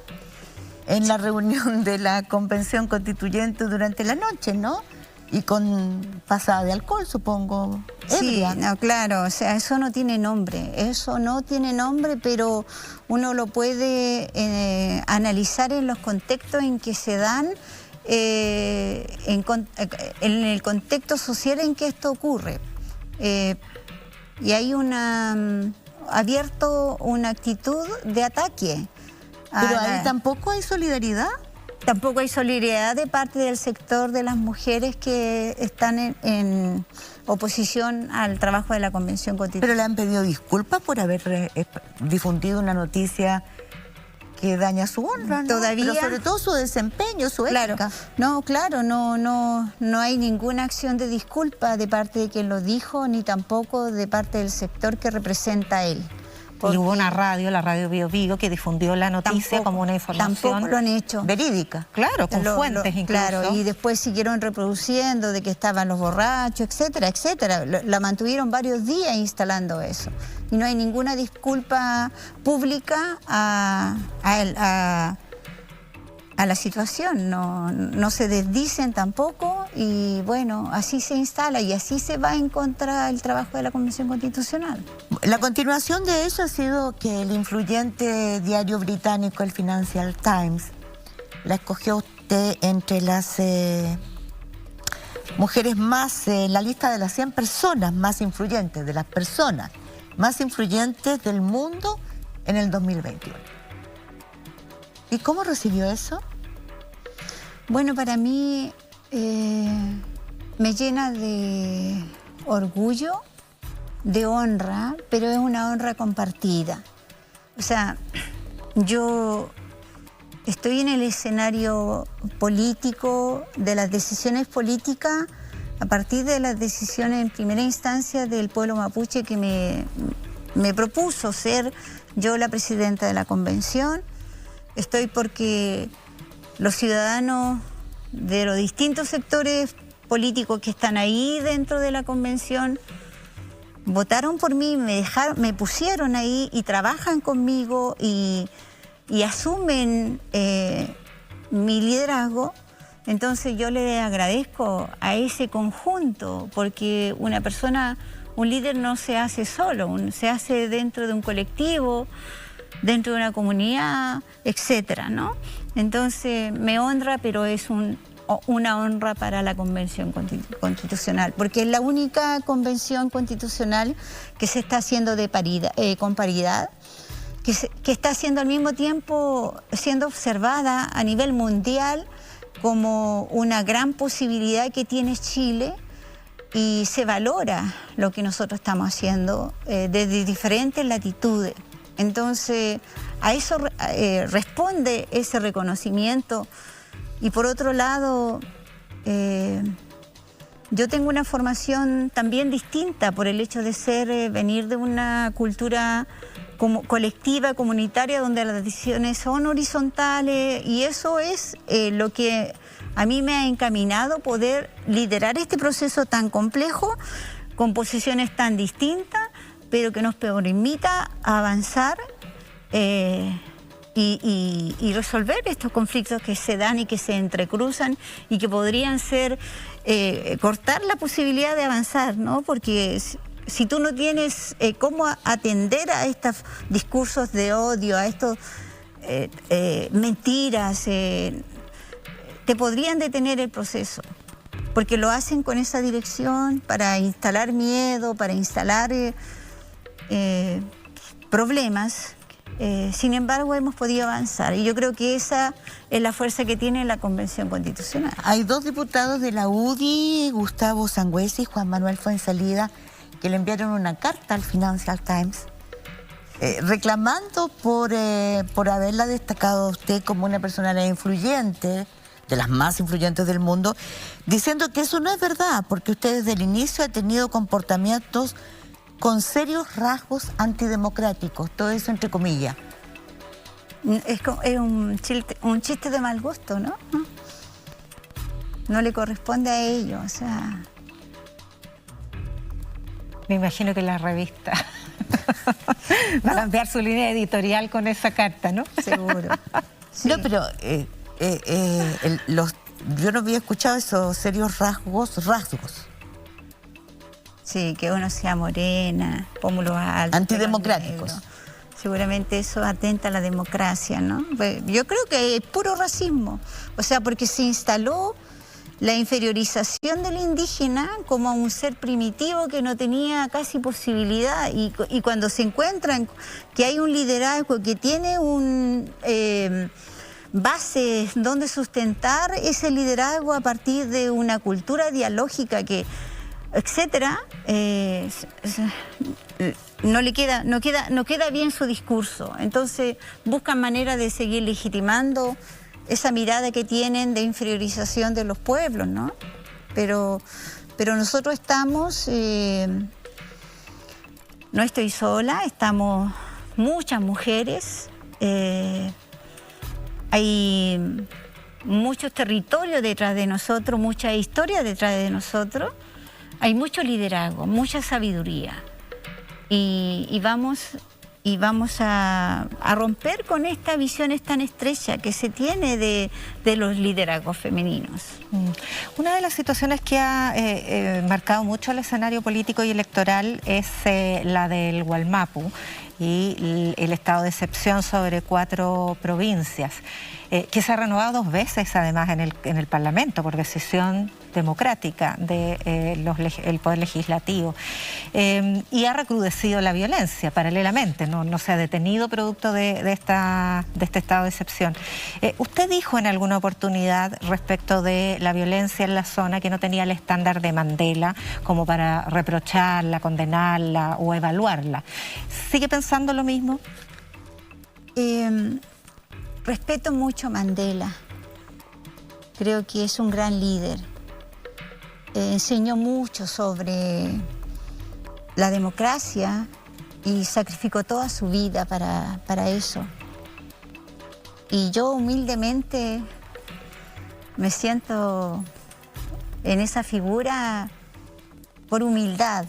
en la reunión de la Convención Constituyente durante la noche, ¿no? Y con pasada de alcohol, supongo. Sí, no, claro, o sea, eso no tiene nombre, pero uno lo puede analizar en los contextos en que se dan, en el contexto social en que esto ocurre. Y hay abierto una actitud de ataque. Pero ahí tampoco hay solidaridad. Tampoco hay solidaridad de parte del sector de las mujeres que están en oposición al trabajo de la Convención Constitucional. Pero le han pedido disculpas por haber difundido una noticia que daña su honra, ¿no? Todavía. Pero sobre todo su desempeño, su ética. No hay ninguna acción de disculpa de parte de quien lo dijo, ni tampoco de parte del sector que representa a él. Y hubo una radio, la radio Bio Vigo, que difundió la noticia como una información tampoco lo han hecho. Verídica. Claro, con fuentes incluso. Claro, y después siguieron reproduciendo de que estaban los borrachos, etcétera, etcétera. La mantuvieron varios días instalando eso. Y no hay ninguna disculpa pública a la situación, no se desdicen tampoco, y bueno, así se instala y así se va en contra del trabajo de la Convención Constitucional. La continuación de eso ha sido que el influyente diario británico, el Financial Times, la escogió usted entre las mujeres más, la lista de las 100 personas más influyentes, de las personas más influyentes del mundo en el 2021. ¿Y cómo recibió eso? Bueno, para mí me llena de orgullo, de honra, pero es una honra compartida. O sea, yo estoy en el escenario político de las decisiones políticas a partir de las decisiones en primera instancia del pueblo mapuche que me propuso ser yo la presidenta de la convención. Estoy porque los ciudadanos de los distintos sectores políticos que están ahí dentro de la convención votaron por mí, me pusieron ahí y trabajan conmigo y asumen mi liderazgo. Entonces yo le agradezco a ese conjunto, porque un líder no se hace solo, se hace dentro de un colectivo, dentro de una comunidad, etcétera, ¿no? Entonces me honra, pero es una honra para la Convención Constitucional, porque es la única convención constitucional que se está haciendo con paridad, que está siendo al mismo tiempo siendo observada a nivel mundial como una gran posibilidad que tiene Chile, y se valora lo que nosotros estamos haciendo desde diferentes latitudes. Entonces, a eso responde ese reconocimiento. Y por otro lado, yo tengo una formación también distinta por el hecho de venir de una cultura colectiva, comunitaria, donde las decisiones son horizontales, y eso es lo que a mí me ha encaminado poder liderar este proceso tan complejo, con posiciones tan distintas, pero que nos permita avanzar y resolver estos conflictos que se dan y que se entrecruzan y que podrían ser, cortar la posibilidad de avanzar, ¿no? Porque si tú no tienes cómo atender a estos discursos de odio, a estos mentiras, te podrían detener el proceso, porque lo hacen con esa dirección para instalar miedo, para instalar problemas. Sin embargo, hemos podido avanzar, y yo creo que esa es la fuerza que tiene la Convención Constitucional. Hay dos diputados de la UDI, Gustavo Sangüesa y Juan Manuel Fuenzalida, que le enviaron una carta al Financial Times reclamando por haberla destacado a usted como una personalidad influyente, de las más influyentes del mundo, diciendo que eso no es verdad, porque usted desde el inicio ha tenido comportamientos con serios rasgos antidemocráticos, todo eso entre comillas. Es un chiste de mal gusto, ¿no? No le corresponde a ellos, o sea... Me imagino que la revista va a cambiar su línea editorial con esa carta, ¿no? Seguro. Sí. No, pero yo no había escuchado esos serios rasgos. Sí, que uno sea morena, pómulos altos. Antidemocráticos. Seguramente eso atenta a la democracia, ¿no? Pues yo creo que es puro racismo. O sea, porque se instaló la inferiorización del indígena como a un ser primitivo que no tenía casi posibilidad. Y cuando se encuentran que hay un liderazgo que tiene bases donde sustentar ese liderazgo a partir de una cultura dialógica etcétera, no queda bien su discurso. Entonces buscan manera de seguir legitimando esa mirada que tienen de inferiorización de los pueblos, ¿no? Pero nosotros estamos, no estoy sola, estamos muchas mujeres, hay muchos territorios detrás de nosotros, mucha historia detrás de nosotros, hay mucho liderazgo, mucha sabiduría, y vamos a romper con esta visión tan estrecha que se tiene de los liderazgos femeninos. Una de las situaciones que ha marcado mucho el escenario político y electoral es la del Gualmapu y el estado de excepción sobre 4 provincias, que se ha renovado 2 veces además en el Parlamento por decisión democrática del Poder Legislativo, y ha recrudecido la violencia paralelamente, no se ha detenido producto de este estado de excepción. Usted dijo en alguna oportunidad respecto de la violencia en la zona que no tenía el estándar de Mandela como para reprocharla, condenarla o evaluarla. ¿Sigue pensando lo mismo? Respeto mucho a Mandela. Creo que es un gran líder. Enseñó mucho sobre la democracia, y sacrificó toda su vida para eso. Y yo humildemente me siento en esa figura por humildad.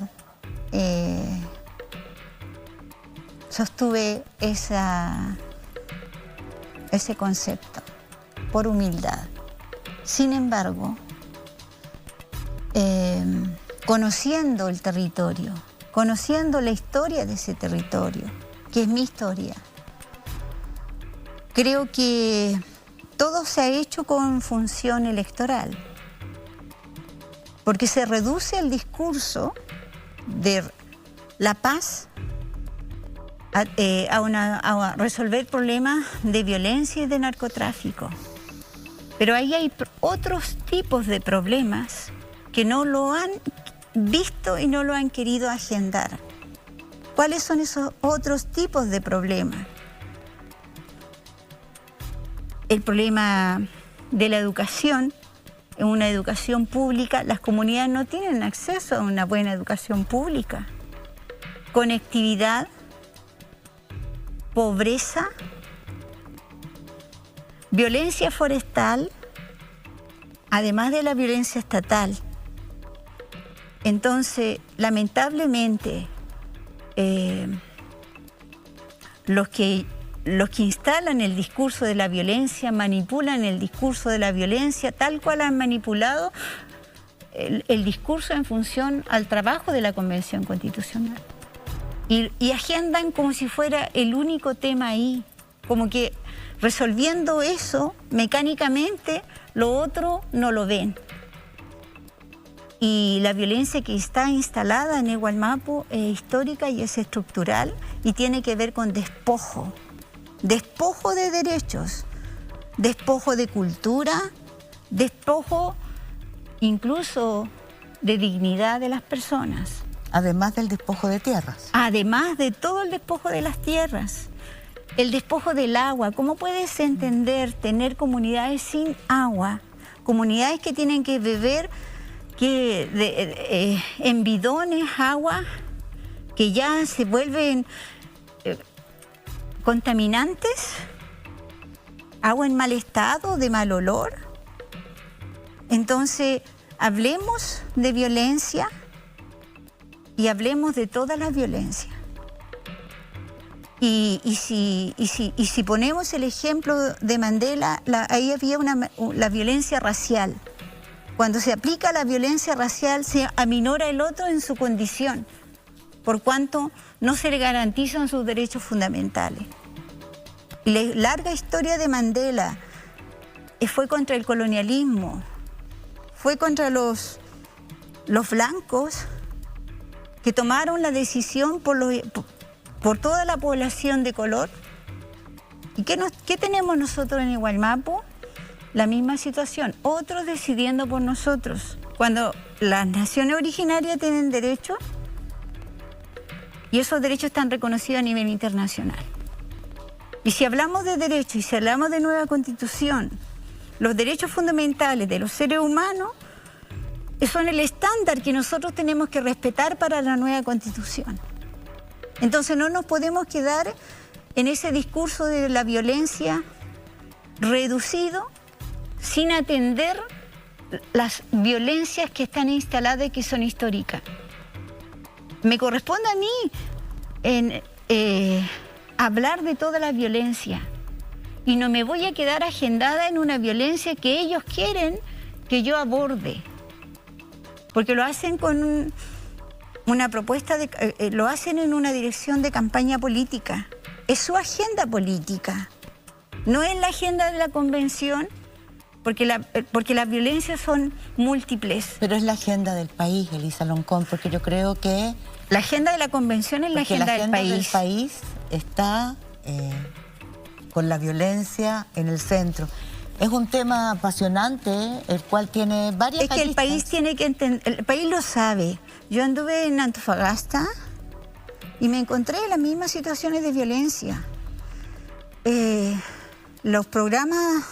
Sostuve ese concepto, por humildad. Sin embargo, conociendo el territorio, conociendo la historia de ese territorio, que es mi historia, creo que todo se ha hecho con función electoral, porque se reduce el discurso de la paz a resolver problemas de violencia y de narcotráfico. Pero ahí hay otros tipos de problemas que no lo han visto y no lo han querido agendar. ¿Cuáles son esos otros tipos de problemas? El problema de la educación. En una educación pública, las comunidades no tienen acceso a una buena educación pública. Conectividad, pobreza, violencia forestal, además de la violencia estatal. Entonces, lamentablemente, los que instalan el discurso de la violencia, manipulan el discurso de la violencia, tal cual han manipulado el discurso en función al trabajo de la Convención Constitucional. Y agendan como si fuera el único tema ahí, como que resolviendo eso, mecánicamente, lo otro no lo ven. Y la violencia que está instalada en Egualmapu es histórica y es estructural y tiene que ver con despojo. Despojo de derechos, despojo de cultura, despojo incluso de dignidad de las personas. Además del despojo de tierras. Además de todo el despojo de las tierras. El despojo del agua. ¿Cómo puedes entender tener comunidades sin agua? Comunidades que tienen que beber en bidones agua que ya se vuelven contaminantes, agua en mal estado, de mal olor. Entonces, hablemos de violencia y hablemos de toda la violencia. Y si ponemos el ejemplo de Mandela, ahí había la violencia racial. Cuando se aplica la violencia racial, se aminora el otro en su condición, por cuanto no se le garantizan sus derechos fundamentales. Y la larga historia de Mandela fue contra el colonialismo, fue contra los blancos que tomaron la decisión por toda la población de color. ¿Y qué tenemos nosotros en Egualmapu? La misma situación, otros decidiendo por nosotros. Cuando las naciones originarias tienen derechos, y esos derechos están reconocidos a nivel internacional. Y si hablamos de derechos y si hablamos de nueva constitución, los derechos fundamentales de los seres humanos son el estándar que nosotros tenemos que respetar para la nueva constitución. Entonces no nos podemos quedar en ese discurso de la violencia reducido sin atender las violencias que están instaladas y que son históricas. Me corresponde a mí hablar de toda la violencia y no me voy a quedar agendada en una violencia que ellos quieren que yo aborde, porque lo hacen con una propuesta, lo hacen en una dirección de campaña política. Es su agenda política, no es la agenda de la convención, porque las violencias son múltiples. Pero es la agenda del país, Elisa Loncón, porque yo creo que... La agenda de la convención es la agenda del país. El país está con la violencia en el centro. Es un tema apasionante, el cual tiene varias aristas. Es que el país tiene que entender, el país lo sabe. Yo anduve en Antofagasta y me encontré en las mismas situaciones de violencia. Los programas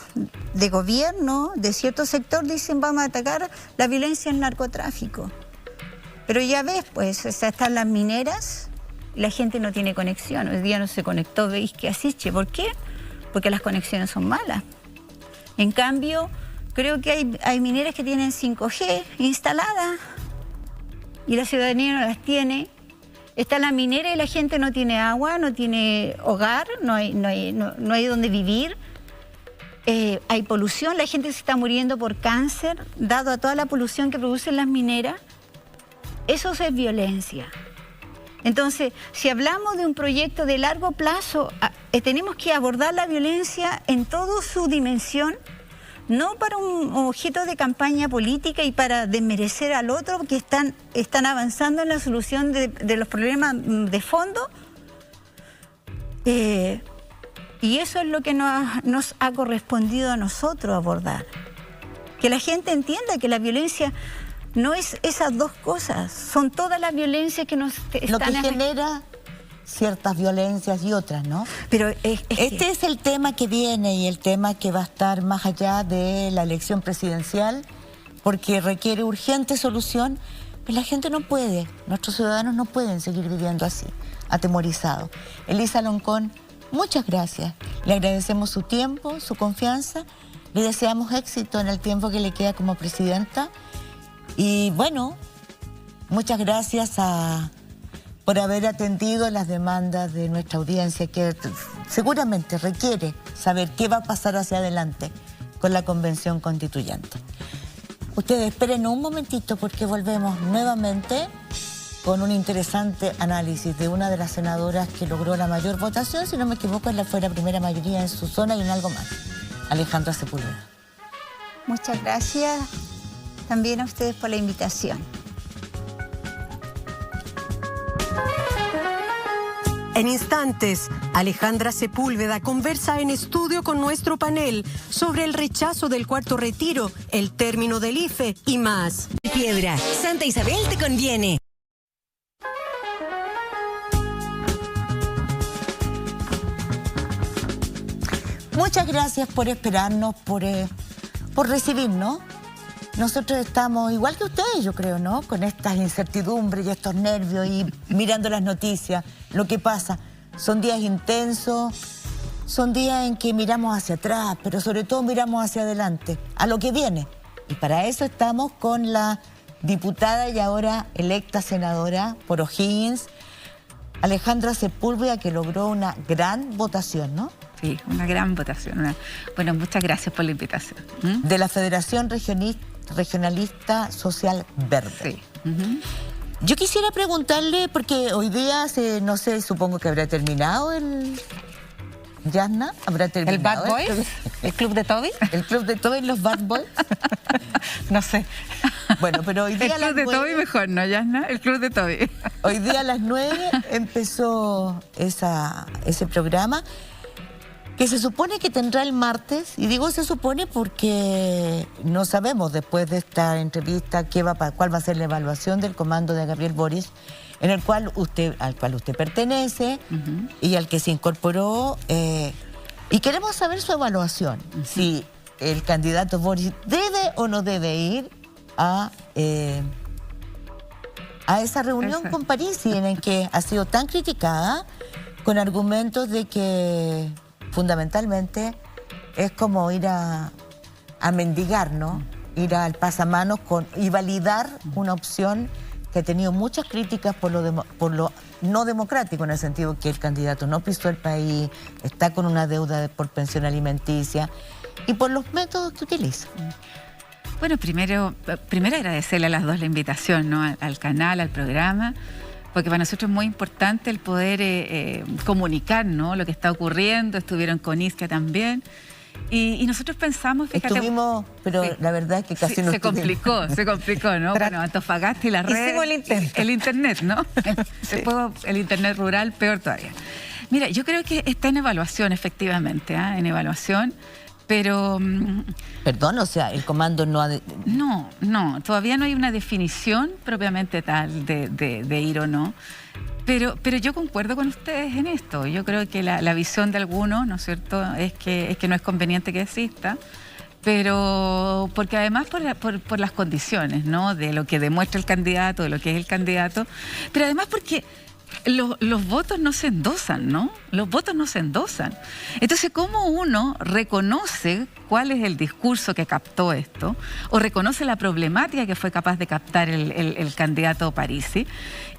de gobierno de cierto sector dicen vamos a atacar la violencia en narcotráfico. Pero ya ves, pues están las mineras y la gente no tiene conexión. Hoy día no se conectó, veis que Asiche. ¿Por qué? Porque las conexiones son malas. En cambio, creo que hay mineras que tienen 5G instalada y la ciudadanía no las tiene. Está la minera y la gente no tiene agua, no tiene hogar, no hay donde vivir. Hay polución, la gente se está muriendo por cáncer, dado a toda la polución que producen las mineras. Eso es violencia. Entonces, si hablamos de un proyecto de largo plazo, tenemos que abordar la violencia en toda su dimensión, no para un objeto de campaña política y para desmerecer al otro, que están avanzando en la solución de los problemas de fondo. Y eso es lo que nos ha correspondido a nosotros abordar. Que la gente entienda que la violencia no es esas dos cosas, son todas las violencias que nos están... Lo que genera ciertas violencias y otras, ¿no? Pero este es el tema que viene y el tema que va a estar más allá de la elección presidencial, porque requiere urgente solución, pero la gente no puede, nuestros ciudadanos no pueden seguir viviendo así, atemorizados. Elisa Loncón, muchas gracias. Le agradecemos su tiempo, su confianza, le deseamos éxito en el tiempo que le queda como presidenta. Y bueno, muchas gracias por haber atendido las demandas de nuestra audiencia, que seguramente requiere saber qué va a pasar hacia adelante con la Convención Constituyente. Ustedes esperen un momentito porque volvemos nuevamente con un interesante análisis de una de las senadoras que logró la mayor votación, si no me equivoco, fue la primera mayoría en su zona y en algo más, Alejandra Sepúlveda. Muchas gracias también a ustedes por la invitación. En instantes, Alejandra Sepúlveda conversa en estudio con nuestro panel sobre el rechazo del cuarto retiro, el término del IFE y más. Piedra, Santa Isabel te conviene. Muchas gracias por esperarnos, por recibirnos. Nosotros estamos igual que ustedes, yo creo, ¿no? Con estas incertidumbres y estos nervios y mirando las noticias, lo que pasa. Son días intensos, son días en que miramos hacia atrás, pero sobre todo miramos hacia adelante, a lo que viene. Y para eso estamos con la diputada y ahora electa senadora por O'Higgins, Alejandra Sepúlveda, que logró una gran votación, ¿no? Sí, una gran votación. Bueno, muchas gracias por la invitación. De la Federación Regionalista Social Verde. Sí. Yo quisiera preguntarle, porque hoy día, no sé, supongo que habrá terminado Yasna, ¿habrá terminado? ¿El Bad Boys? ¿El Club de Toby? ¿El Club de Toby, los Bad Boys? No sé. Bueno, pero hoy día el Club de Toby mejor, ¿no, Yasna? El Club de Toby. Hoy día a las 9 empezó ese programa, que se supone que tendrá el martes, y digo se supone porque no sabemos después de esta entrevista cuál va a ser la evaluación del comando de Gabriel Boric, al cual usted pertenece y al que se incorporó, y queremos saber su evaluación, si el candidato Boric debe o no debe ir a esa reunión con Parisi, en el que ha sido tan criticada, con argumentos de que fundamentalmente es como ir a mendigar, ¿no? Ir al pasamanos y validar una opción que ha tenido muchas críticas por lo no democrático, en el sentido que el candidato no pisó el país, está con una deuda por pensión alimenticia y por los métodos que utiliza. Bueno, primero agradecerle a las dos la invitación, ¿no? Al canal, al programa, porque para nosotros es muy importante el poder comunicar, ¿no? Lo que está ocurriendo. Estuvieron con Isquia también. Y nosotros pensamos, fíjate... Estuvimos, pero sí, la verdad es que casi no estuvimos. Se complicó, ¿no? Bueno, Antofagasta y la red... Hicimos el intento. El internet, ¿no? Sí. Después el internet rural, peor todavía. Mira, yo creo que está en evaluación, efectivamente, en evaluación, pero... Perdón, o sea, el comando no ha... No, todavía no hay una definición propiamente tal de ir o no. Pero yo concuerdo con ustedes en esto. Yo creo que la visión de algunos, ¿no es cierto?, es que no es conveniente que exista, pero porque además por las condiciones, ¿no?, de lo que demuestra el candidato, de lo que es el candidato, pero además porque los votos no se endosan, ¿no? Los votos no se endosan. Entonces, ¿cómo uno reconoce cuál es el discurso que captó esto? O reconoce la problemática que fue capaz de captar el candidato Parisi.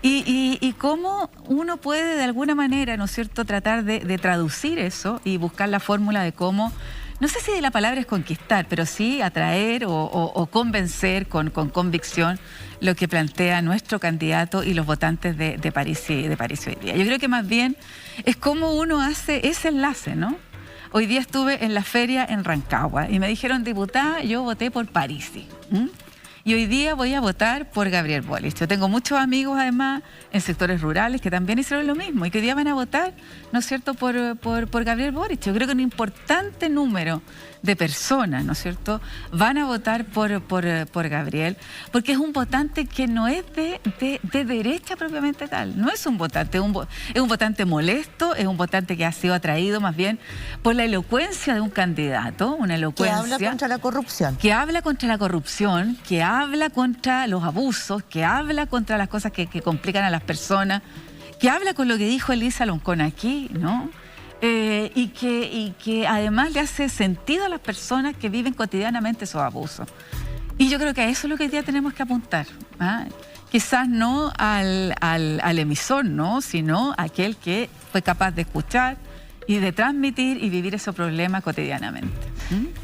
Y cómo uno puede, de alguna manera, ¿no es cierto?, tratar de traducir eso y buscar la fórmula de cómo, no sé si la palabra es conquistar, pero sí atraer o convencer con convicción lo que plantea nuestro candidato y los votantes de Parisi hoy día. Yo creo que más bien es cómo uno hace ese enlace, ¿no? Hoy día estuve en la feria en Rancagua y me dijeron, diputada, yo voté por Parisi. Y hoy día voy a votar por Gabriel Boric. Yo tengo muchos amigos, además, en sectores rurales que también hicieron lo mismo y que hoy día van a votar, ¿no es cierto?, por Gabriel Boric. Yo creo que un importante número de personas, ¿no es cierto?, van a votar por Gabriel, porque es un votante que no es de derecha propiamente tal. No es un votante, es un votante molesto, es un votante que ha sido atraído más bien por la elocuencia de un candidato, una elocuencia... Que habla contra la corrupción. Que habla contra la corrupción, que habla contra los abusos, que habla contra las cosas que complican a las personas, que habla con lo que dijo Elisa Loncón aquí, ¿no? Y que además le hace sentido a las personas que viven cotidianamente esos abusos. Y yo creo que a eso es lo que hoy día tenemos que apuntar, ¿ah? Quizás no al emisor, ¿no?, sino a aquel que fue capaz de escuchar y de transmitir y vivir esos problemas cotidianamente.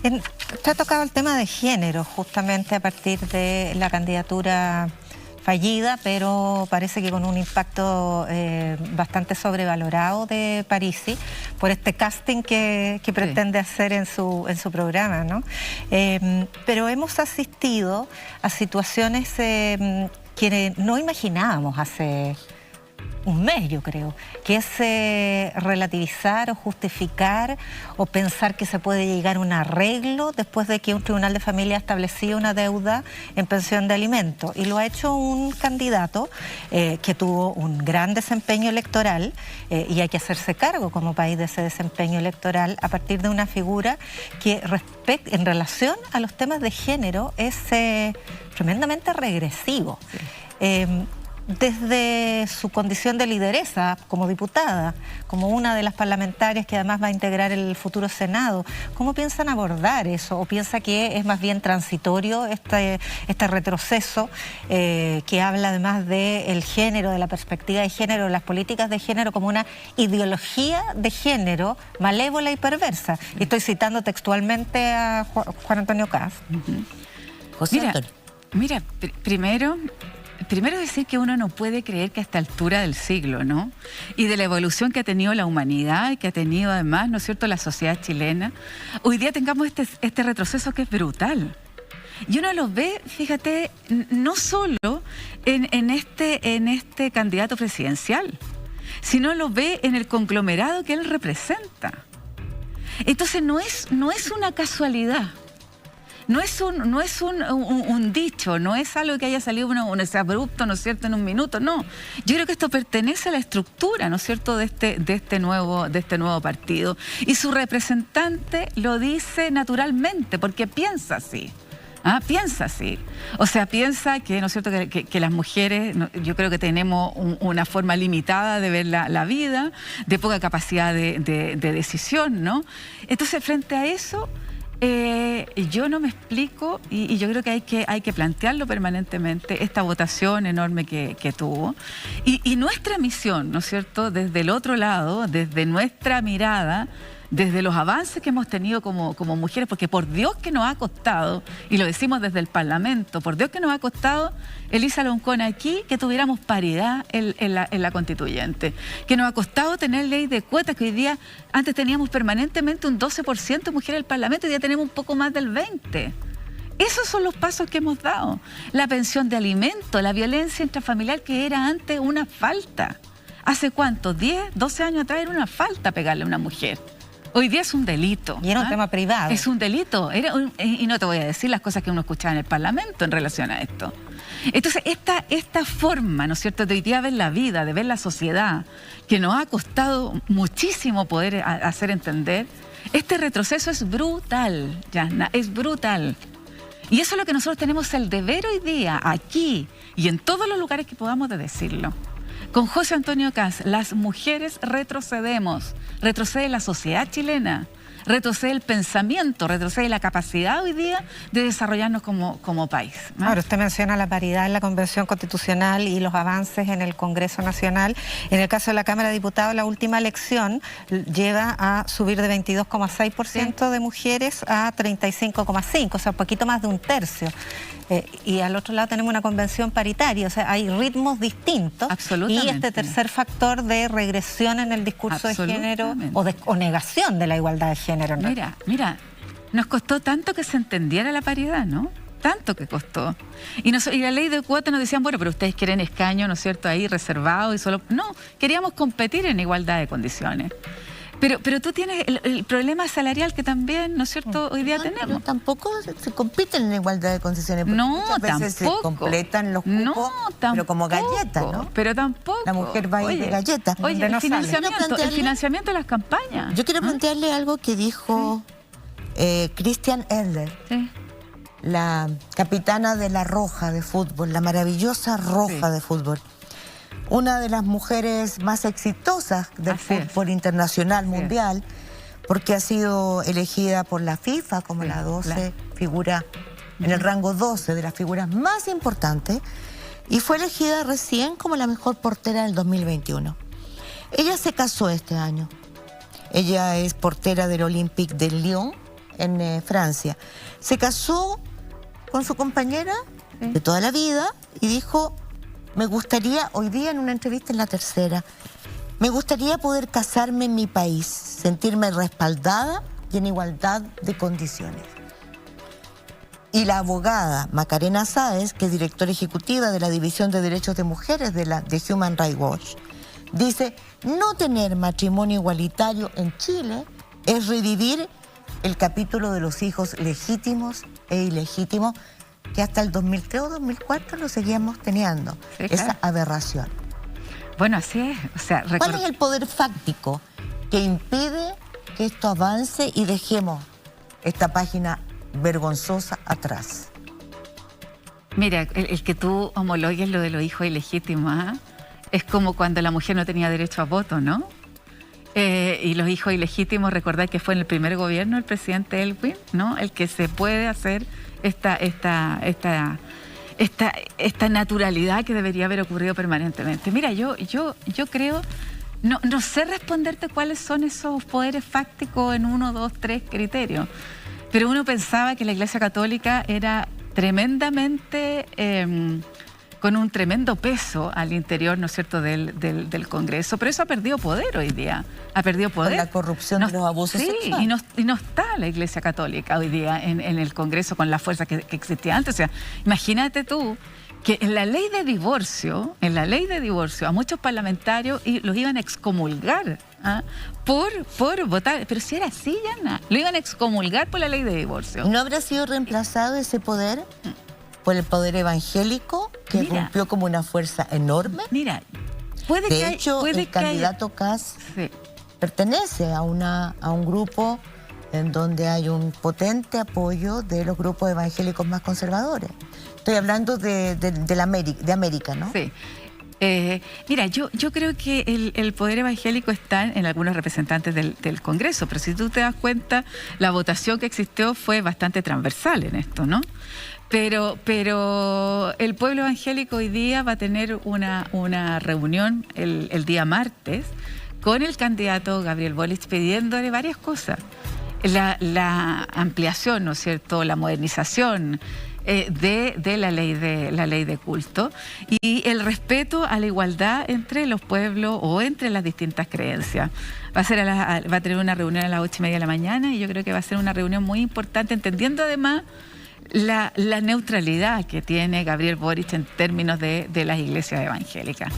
Usted ha tocado el tema de género, justamente a partir de la candidatura fallida, pero parece que con un impacto bastante sobrevalorado de Parisi por este casting que pretende hacer en su programa, ¿no? Pero hemos asistido a situaciones que no imaginábamos hace un mes, yo creo, que es relativizar o justificar o pensar que se puede llegar a un arreglo después de que un tribunal de familia ha establecido una deuda en pensión de alimentos. Y lo ha hecho un candidato que tuvo un gran desempeño electoral y hay que hacerse cargo como país de ese desempeño electoral a partir de una figura que en relación a los temas de género es tremendamente regresivo. Desde su condición de lideresa como diputada, como una de las parlamentarias que además va a integrar el futuro Senado, ¿cómo piensan abordar eso? ¿O piensa que es más bien transitorio este retroceso que habla además del género, de la perspectiva de género, de las políticas de género como una ideología de género malévola y perversa? Y estoy citando textualmente a Juan Antonio Caz. José Antonio. Mira, Primero decir que uno no puede creer que a esta altura del siglo, ¿no?, y de la evolución que ha tenido la humanidad y que ha tenido además, ¿no es cierto?, la sociedad chilena, hoy día tengamos este retroceso que es brutal. Y uno lo ve, fíjate, no solo en este candidato presidencial, sino lo ve en el conglomerado que él representa. Entonces no es una casualidad. No es un dicho, no es algo que haya salido un abrupto, ¿no es cierto?, en un minuto, no. Yo creo que esto pertenece a la estructura, ¿no es cierto?, de este nuevo partido. Y su representante lo dice naturalmente, porque piensa así. Piensa así. O sea, piensa que, ¿no es cierto?, que las mujeres, yo creo que tenemos una forma limitada de ver la vida, de poca capacidad de decisión, ¿no? Entonces, frente a eso... yo no me explico y yo creo que hay que plantearlo permanentemente, esta votación enorme que tuvo y nuestra misión, ¿no es cierto?, desde el otro lado, desde nuestra mirada, desde los avances que hemos tenido como mujeres, porque por Dios que nos ha costado, y lo decimos desde el Parlamento, por Dios que nos ha costado, Elisa Loncón aquí, que tuviéramos paridad en la constituyente, que nos ha costado tener ley de cuotas, que hoy día, antes teníamos permanentemente un 12% de mujeres en el Parlamento, y hoy día tenemos un poco más del 20%. Esos son los pasos que hemos dado. La pensión de alimentos, la violencia intrafamiliar, que era antes una falta. ¿Hace cuánto? 10, 12 años atrás era una falta pegarle a una mujer. Hoy día es un delito. Y era un tema privado. Es un delito. Y no te voy a decir las cosas que uno escuchaba en el Parlamento en relación a esto. Entonces, esta forma, ¿no es cierto?, de hoy día ver la vida, de ver la sociedad, que nos ha costado muchísimo poder hacer entender, este retroceso es brutal, Yasna, es brutal. Y eso es lo que nosotros tenemos el deber hoy día, aquí y en todos los lugares que podamos, de decirlo. Con José Antonio Kast, las mujeres retrocedemos, retrocede la sociedad chilena, retrocede el pensamiento, retrocede la capacidad hoy día de desarrollarnos como país, ¿no? Ahora, usted menciona la paridad en la Convención Constitucional y los avances en el Congreso Nacional. En el caso de la Cámara de Diputados, la última elección lleva a subir de 22,6% de mujeres a 35,5%, o sea, un poquito más de un tercio. Y al otro lado tenemos una convención paritaria, o sea, hay ritmos distintos. Absolutamente. Y este tercer factor de regresión en el discurso de género o negación de la igualdad de género, ¿no? Mira, nos costó tanto que se entendiera la paridad, ¿no? Tanto que costó. Y la ley de cuotas nos decían, bueno, pero ustedes quieren escaño, ¿no es cierto?, ahí reservado y solo... No, queríamos competir en igualdad de condiciones. Pero tú tienes el problema salarial que también, ¿no es cierto?, hoy día tenemos. Pero tampoco se compiten en igualdad de condiciones. No, muchas veces tampoco. se completan los cupos, pero como galleta, ¿no? Pero tampoco. La mujer va a ir de galleta. Oye, el financiamiento de las campañas. Yo quiero plantearle algo que dijo Christian Erler, la capitana de la Roja de fútbol, la maravillosa Roja de fútbol. Una de las mujeres más exitosas del fútbol internacional, mundial, porque ha sido elegida por la FIFA como la 12 figura, en el rango 12 de las figuras más importantes, y fue elegida recién como la mejor portera del 2021. Ella se casó este año. Ella es portera del Olympique de Lyon, en Francia. Se casó con su compañera de toda la vida y dijo... Me gustaría, hoy día en una entrevista en La Tercera, me gustaría poder casarme en mi país, sentirme respaldada y en igualdad de condiciones. Y la abogada Macarena Sáez, que es directora ejecutiva de la División de Derechos de Mujeres de Human Rights Watch, dice, no tener matrimonio igualitario en Chile es revivir el capítulo de los hijos legítimos e ilegítimos que hasta el 2003 o 2004 lo seguíamos teniendo, esa aberración. Bueno, así es. O sea, ¿cuál es el poder fáctico que impide que esto avance y dejemos esta página vergonzosa atrás? Mira, el que tú homologues lo de los hijos ilegítimos, es como cuando la mujer no tenía derecho a voto, ¿no? Y los hijos ilegítimos, recordad que fue en el primer gobierno el presidente Elwin, ¿no? El que se puede hacer esta naturalidad que debería haber ocurrido permanentemente. Mira, yo creo, no sé responderte cuáles son esos poderes fácticos en 1, 2, 3 criterios, pero uno pensaba que la Iglesia Católica era tremendamente... con un tremendo peso al interior, ¿no es cierto?, del Congreso. Pero eso ha perdido poder hoy día. Ha perdido poder. Con la corrupción y los abusos sexuales. Y no está la Iglesia Católica hoy día en el Congreso con la fuerza que existía antes. O sea, imagínate tú que en la ley de divorcio, a muchos parlamentarios los iban a excomulgar por votar. Pero si era así, Yana, lo iban a excomulgar por la ley de divorcio. ¿No habrá sido reemplazado ese poder por el poder evangélico, que rompió como una fuerza enorme? Mira, de hecho, el candidato Kast pertenece a un grupo en donde hay un potente apoyo de los grupos evangélicos más conservadores. Estoy hablando de América, ¿no? Sí. Mira, yo creo que el poder evangélico está en algunos representantes del Congreso, pero si tú te das cuenta, la votación que existió fue bastante transversal en esto, ¿no? Pero el pueblo evangélico hoy día va a tener una reunión el día martes con el candidato Gabriel Boric pidiéndole varias cosas. La ampliación, ¿no es cierto?, la modernización de la ley de culto y el respeto a la igualdad entre los pueblos o entre las distintas creencias. Va a tener una reunión a las 8:30 de la mañana y yo creo que va a ser una reunión muy importante, entendiendo además la neutralidad que tiene Gabriel Boric en términos de las iglesias evangélicas.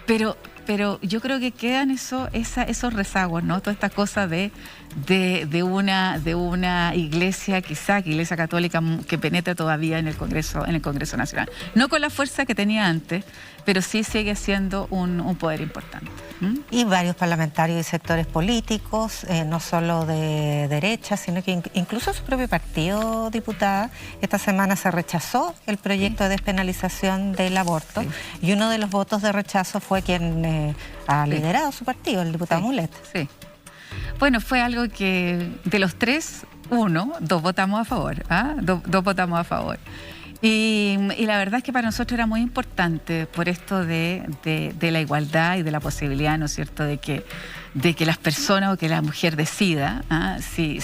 Pero yo creo que quedan esos rezagos, ¿no? Toda esta cosa de una iglesia, quizá que iglesia católica, que penetra todavía en el Congreso Nacional. No con la fuerza que tenía antes, pero sí sigue siendo un poder importante. Y varios parlamentarios y sectores políticos, no solo de derecha, sino que incluso su propio partido, diputada, esta semana se rechazó el proyecto de despenalización del aborto, y uno de los votos de rechazo fue quien ha liderado su partido, el diputado Mulet. Sí. Bueno, fue algo que de los 3, 2 votamos a favor, dos votamos a favor. Y la verdad es que para nosotros era muy importante por esto de la igualdad y de la posibilidad, ¿no es cierto?, de que las personas o que la mujer decida, sí.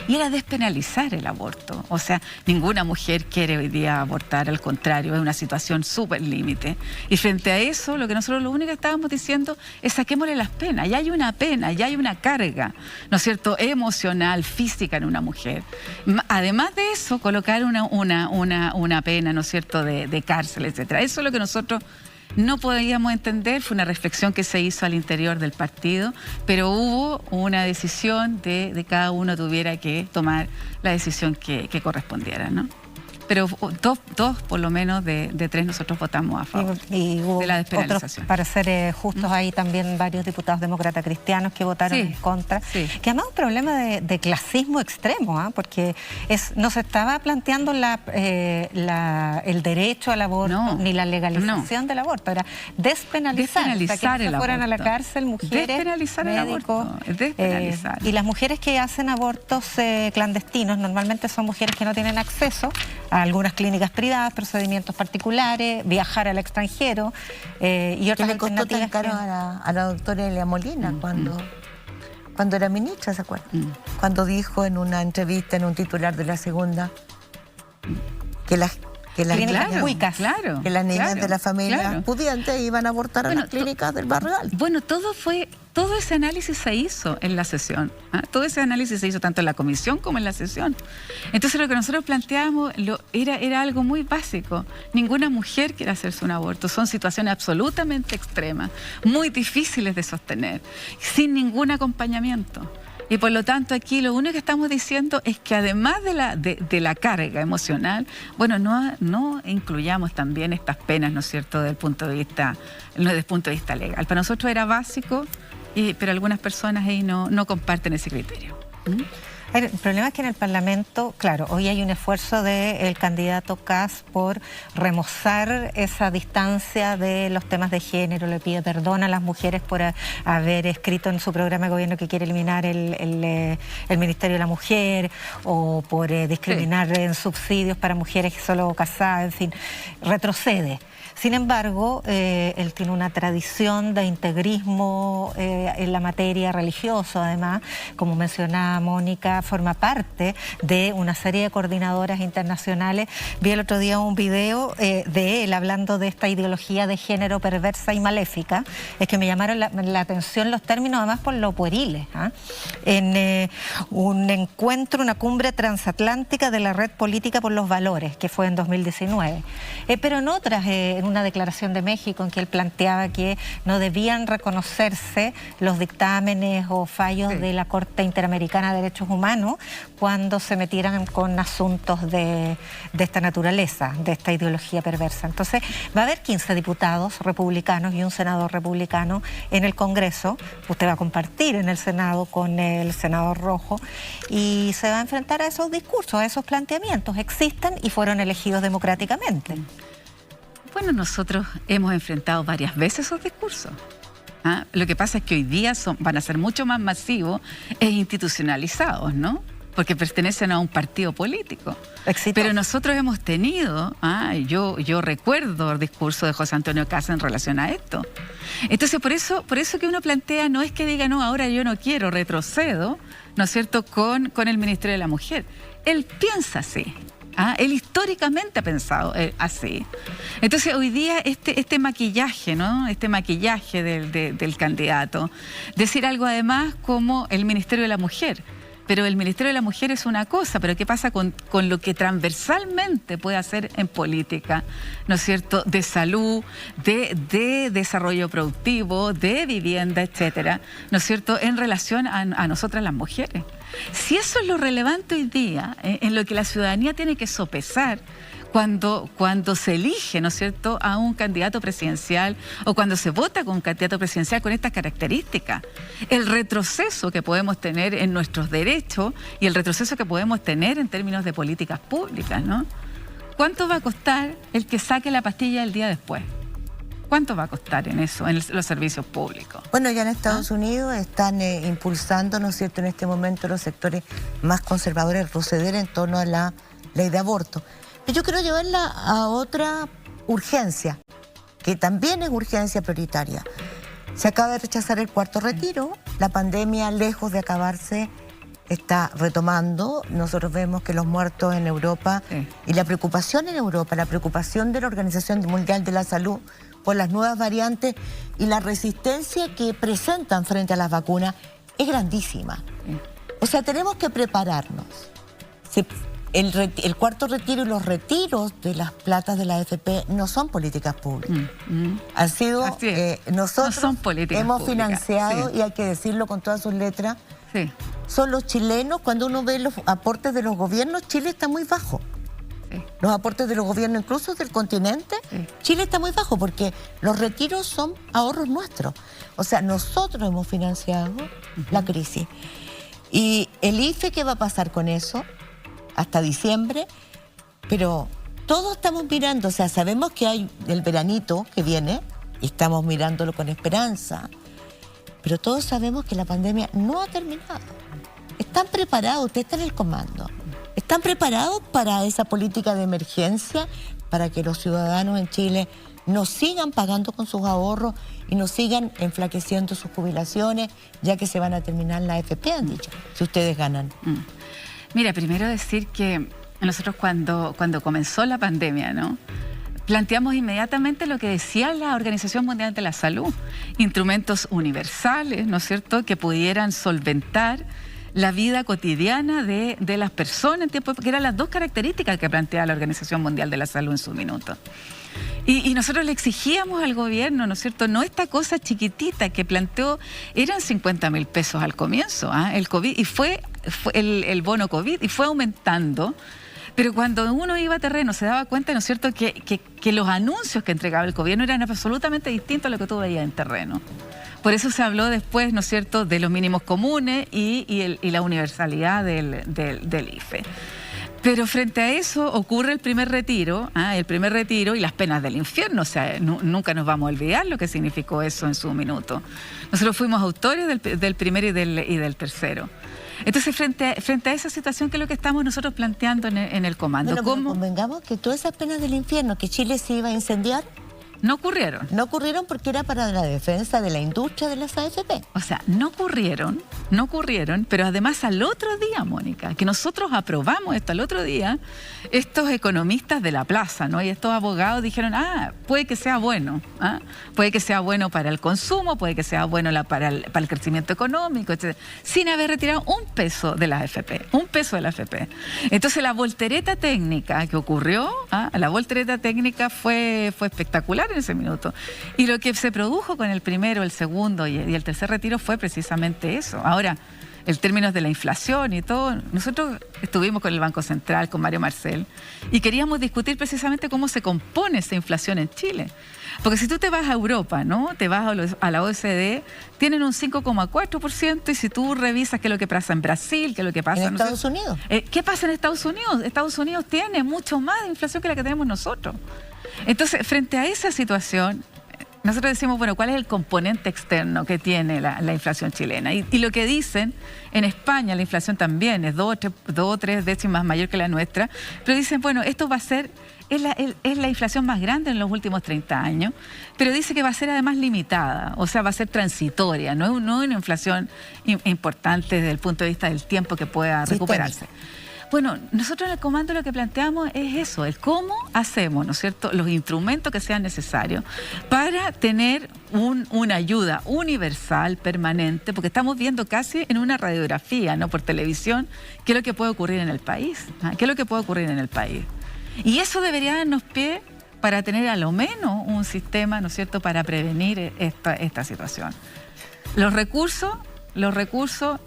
Y era despenalizar el aborto. O sea, ninguna mujer quiere hoy día abortar, al contrario, es una situación súper límite. Y frente a eso, lo único que estábamos diciendo es saquémosle las penas. Ya hay una pena, ya hay una carga, ¿no es cierto?, emocional, física en una mujer. Además de eso, colocar una pena, ¿no es cierto?, de cárcel, etcétera. Eso es lo que nosotros no podíamos entender. Fue una reflexión que se hizo al interior del partido, pero hubo una decisión de cada uno tuviera que tomar la decisión que correspondiera, ¿no? Pero dos por lo menos de 3 nosotros votamos a favor y hubo de la despenalización. Otros, para ser justos, hay también varios diputados demócratas cristianos que votaron en contra, que además es un problema de clasismo extremo, porque no se estaba planteando el derecho al aborto, ni la legalización del aborto, era despenalizar o sea, que no se fueran a la cárcel mujeres, despenalizar médicos, el aborto. Despenalizar. Y las mujeres que hacen abortos clandestinos normalmente son mujeres que no tienen acceso a algunas clínicas privadas, procedimientos particulares, viajar al extranjero y otras que le costó tan alternativas caro a la doctora Elia Molina cuando era ministra, ¿se acuerdan? Cuando dijo en una entrevista en un titular de La Segunda que las clínicas cuicas, que las niñas de la familia pudientes iban a abortar a las clínicas del barrio alto. Bueno, todo ese análisis se hizo en la sesión. Todo ese análisis se hizo tanto en la comisión como en la sesión. Entonces lo que nosotros planteábamos era algo muy básico. Ninguna mujer quiere hacerse un aborto. Son situaciones absolutamente extremas, muy difíciles de sostener, sin ningún acompañamiento. Y por lo tanto aquí lo único que estamos diciendo es que además de la carga emocional, bueno, no incluyamos también estas penas, ¿no es cierto?, desde el punto de vista legal. Para nosotros era básico, pero algunas personas ahí no comparten ese criterio. El problema es que en el Parlamento, claro, hoy hay un esfuerzo del candidato Kast por remozar esa distancia de los temas de género. Le pide perdón a las mujeres por haber escrito en su programa de gobierno que quiere eliminar el Ministerio de la Mujer, o por discriminar en subsidios para mujeres solo casadas, en fin, retrocede. Sin embargo, él tiene una tradición de integrismo en la materia religiosa, además, como mencionaba Mónica, forma parte de una serie de coordinadoras internacionales. Vi el otro día un video de él hablando de esta ideología de género perversa y maléfica. Es que me llamaron la atención los términos, además por lo pueriles. En un encuentro, una cumbre transatlántica de la Red Política por los Valores, que fue en 2019. Pero en otras, en una declaración de México en que él planteaba que no debían reconocerse los dictámenes o fallos de la Corte Interamericana de Derechos Humanos cuando se metieran con asuntos de esta naturaleza, de esta ideología perversa. Entonces va a haber 15 diputados republicanos y un senador republicano en el Congreso. Usted va a compartir en el Senado con el senador Rojo y se va a enfrentar a esos discursos, a esos planteamientos. Existen y fueron elegidos democráticamente. Bueno, nosotros hemos enfrentado varias veces esos discursos. Lo que pasa es que hoy día van a ser mucho más masivos e institucionalizados, ¿no? Porque pertenecen a un partido político. Pero nosotros hemos tenido, yo recuerdo el discurso de José Antonio Kast en relación a esto. Entonces, por eso que uno plantea, no es que diga, no, ahora yo no quiero, retrocedo, ¿no es cierto?, con el Ministerio de la Mujer. Él piensa así. Él históricamente ha pensado así. Entonces hoy día este maquillaje, ¿no?, este maquillaje del candidato, decir algo además como el Ministerio de la Mujer. Pero el Ministerio de la Mujer es una cosa, pero ¿qué pasa con lo que transversalmente puede hacer en política, ¿no es cierto?, de salud, de desarrollo productivo, de vivienda, etcétera, ¿no es cierto?, en relación a nosotras las mujeres. Si eso es lo relevante hoy día, en lo que la ciudadanía tiene que sopesar, cuando se elige, ¿no es cierto?, a un candidato presidencial o cuando se vota con un candidato presidencial con estas características. El retroceso que podemos tener en nuestros derechos y el retroceso que podemos tener en términos de políticas públicas, ¿no? ¿Cuánto va a costar el que saque la pastilla el día después? ¿Cuánto va a costar en eso, en los servicios públicos? Bueno, ya en Estados Unidos están impulsando, ¿no es cierto?, en este momento los sectores más conservadores proceder en torno a la ley de aborto. Pero yo quiero llevarla a otra urgencia, que también es urgencia prioritaria. Se acaba de rechazar el cuarto retiro, la pandemia, lejos de acabarse, está retomando. Nosotros vemos que los muertos en Europa y la preocupación en Europa, la preocupación de la Organización Mundial de la Salud por las nuevas variantes y la resistencia que presentan frente a las vacunas es grandísima. O sea, tenemos que prepararnos. El cuarto retiro y los retiros de las platas de la AFP no son políticas públicas. Han sido, nosotros no son políticas hemos públicas, financiado, y hay que decirlo con todas sus letras, son los chilenos. Cuando uno ve los aportes de los gobiernos, Chile está muy bajo. Los aportes de los gobiernos, incluso del continente, Chile está muy bajo porque los retiros son ahorros nuestros. O sea, nosotros hemos financiado la crisis. Y el IFE, ¿qué va a pasar con eso? Hasta diciembre, pero todos estamos mirando, o sea, sabemos que hay el veranito que viene y estamos mirándolo con esperanza, pero todos sabemos que la pandemia no ha terminado. ¿Están preparados? Usted está en el comando. ¿Están preparados para esa política de emergencia, para que los ciudadanos en Chile no sigan pagando con sus ahorros y no sigan enflaqueciendo sus jubilaciones, ya que se van a terminar la AFP, han dicho, si ustedes ganan? Mira, primero decir que nosotros cuando comenzó la pandemia, ¿no?, planteamos inmediatamente lo que decía la Organización Mundial de la Salud, instrumentos universales, ¿no es cierto?, que pudieran solventar la vida cotidiana de las personas en tiempo, que eran las dos características que planteaba la Organización Mundial de la Salud en su minuto. Y nosotros le exigíamos al gobierno, ¿no es cierto?, no esta cosa chiquitita que planteó, eran 50.000 pesos al comienzo, el COVID, y fue el bono COVID, y fue aumentando. Pero cuando uno iba a terreno se daba cuenta, ¿no es cierto?, que los anuncios que entregaba el gobierno eran absolutamente distintos a lo que tú veías en terreno. Por eso se habló después, ¿no es cierto?, de los mínimos comunes y la universalidad del IFE. Pero frente a eso ocurre el primer retiro y las penas del infierno. O sea, nunca nos vamos a olvidar lo que significó eso en su minuto. Nosotros fuimos autores del primero y del tercero. Entonces, frente a esa situación, ¿qué es lo que estamos nosotros planteando en el comando? Bueno, ¿cómo? Convengamos que todas esas penas del infierno, que Chile se iba a incendiar, no ocurrieron. No ocurrieron porque era para la defensa de la industria de las AFP. O sea, no ocurrieron, pero además al otro día, Mónica, que nosotros aprobamos esto al otro día, estos economistas de la plaza, ¿no?, y estos abogados dijeron, puede que sea bueno, puede que sea bueno para el consumo, puede que sea bueno para el crecimiento económico, etc., sin haber retirado un peso de las AFP, un peso de la AFP. Entonces la voltereta técnica que ocurrió, la voltereta técnica fue espectacular en ese minuto. Y lo que se produjo con el primero, el segundo y el tercer retiro fue precisamente eso. Ahora, en términos de la inflación y todo, nosotros estuvimos con el Banco Central, con Mario Marcel, y queríamos discutir precisamente cómo se compone esa inflación en Chile. Porque si tú te vas a Europa, ¿no?, te vas a la OECD, tienen un 5,4%, y si tú revisas qué es lo que pasa en Brasil, qué es lo que pasa en Estados Unidos. ¿Qué pasa en Estados Unidos? Estados Unidos tiene mucho más de inflación que la que tenemos nosotros. Entonces, frente a esa situación, nosotros decimos, bueno, ¿cuál es el componente externo que tiene la inflación chilena? Y lo que dicen, en España la inflación también es 2 o 3 décimas mayor que la nuestra, pero dicen, bueno, esto va a ser, es la inflación más grande en los últimos 30 años, pero dice que va a ser además limitada, o sea, va a ser transitoria, no es una inflación importante desde el punto de vista del tiempo que pueda recuperarse. Bueno, nosotros en el comando lo que planteamos es eso, el cómo hacemos, ¿no es cierto?, los instrumentos que sean necesarios para tener una ayuda universal, permanente, porque estamos viendo casi en una radiografía, ¿no?, por televisión, qué es lo que puede ocurrir en el país, qué es lo que puede ocurrir en el país. Y eso debería darnos pie para tener a lo menos un sistema, ¿no es cierto?, para prevenir esta situación. Los recursos los recursos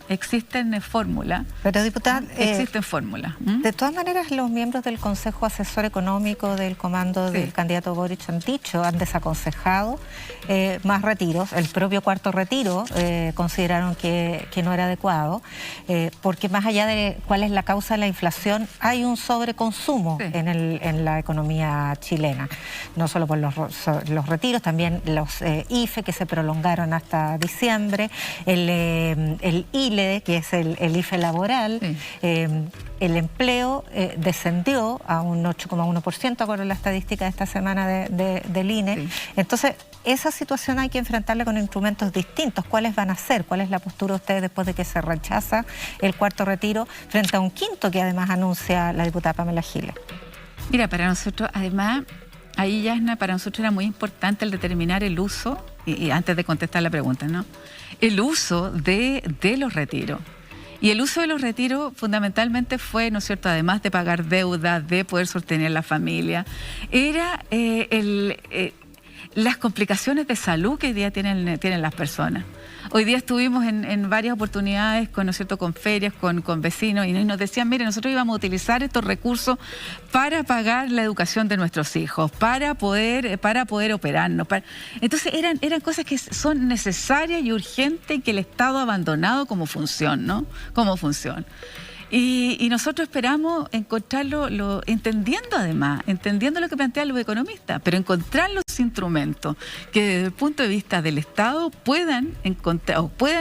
existen fórmulas. Pero, diputada, existen fórmulas. De todas maneras, los miembros del Consejo Asesor Económico del comando del candidato Boric han desaconsejado más retiros. El propio cuarto retiro consideraron que no era adecuado, porque más allá de cuál es la causa de la inflación, hay un sobreconsumo en la economía chilena. No solo por los retiros, también los IFE que se prolongaron hasta diciembre, el ILE, que es el IFE laboral, el empleo descendió a un 8,1%, acuerdo la estadística de esta semana del INE. Entonces, esa situación hay que enfrentarla con instrumentos distintos. ¿Cuáles van a ser? ¿Cuál es la postura de ustedes después de que se rechaza el cuarto retiro frente a un quinto que además anuncia la diputada Pamela Giles? Mira, para nosotros, además, ahí, Yasna, para nosotros era muy importante el determinar el uso, y antes de contestar la pregunta, ¿no? El uso de los retiros. Y el uso de los retiros fundamentalmente fue, ¿no es cierto?, además de pagar deuda, de poder sostener la familia, era las complicaciones de salud que hoy día tienen las personas. Hoy día estuvimos en varias oportunidades con, ¿no es cierto?, con ferias, con vecinos, y nos decían, mire, nosotros íbamos a utilizar estos recursos para pagar la educación de nuestros hijos, para poder operarnos. Entonces eran cosas que son necesarias y urgentes y que el Estado ha abandonado como función, ¿no? Como función. Y nosotros esperamos encontrarlo, entendiendo lo que plantean los economistas, pero encontrar los instrumentos que desde el punto de vista del Estado puedan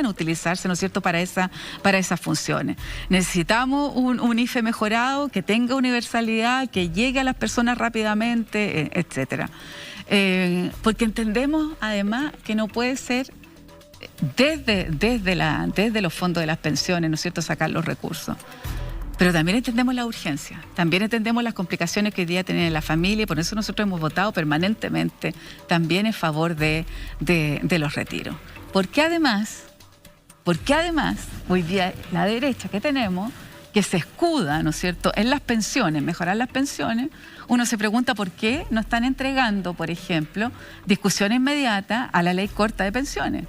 utilizarse, ¿no es cierto?, para esas funciones. Necesitamos un IFE mejorado, que tenga universalidad, que llegue a las personas rápidamente, etcétera. Porque entendemos además que no puede ser desde los fondos de las pensiones, ¿no es cierto?, sacar los recursos. Pero también entendemos la urgencia, también entendemos las complicaciones que hoy día tienen la familia, y por eso nosotros hemos votado permanentemente también en favor de los retiros. Porque además, hoy día la derecha que tenemos, que se escuda, ¿no es cierto?, en las pensiones, mejorar las pensiones, uno se pregunta por qué no están entregando, por ejemplo, discusión inmediata a la ley corta de pensiones,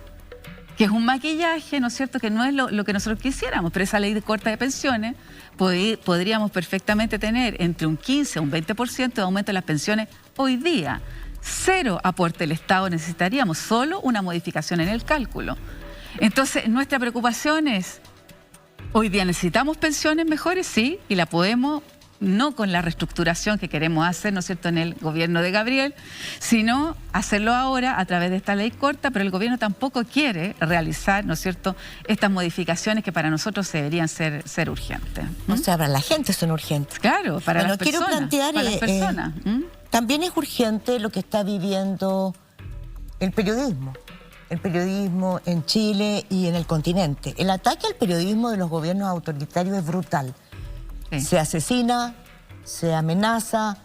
que es un maquillaje, ¿no es cierto?, que no es lo que nosotros quisiéramos, pero esa ley de corta de pensiones podríamos perfectamente tener entre un 15 a un 20% de aumento de las pensiones hoy día. Cero aporte del Estado necesitaríamos, solo una modificación en el cálculo. Entonces, nuestra preocupación es, hoy día necesitamos pensiones mejores, sí, y la podemos, no con la reestructuración que queremos hacer, ¿no es cierto?, en el gobierno de Gabriel, sino hacerlo ahora a través de esta ley corta, pero el gobierno tampoco quiere realizar, ¿no es cierto?, estas modificaciones que para nosotros deberían ser urgentes. O sea, para la gente son urgentes. Claro, para las personas. Quiero plantear, para las personas. También es urgente lo que está viviendo el periodismo en Chile y en el continente. El ataque al periodismo de los gobiernos autoritarios es brutal. Sí. Se asesina, se amenaza.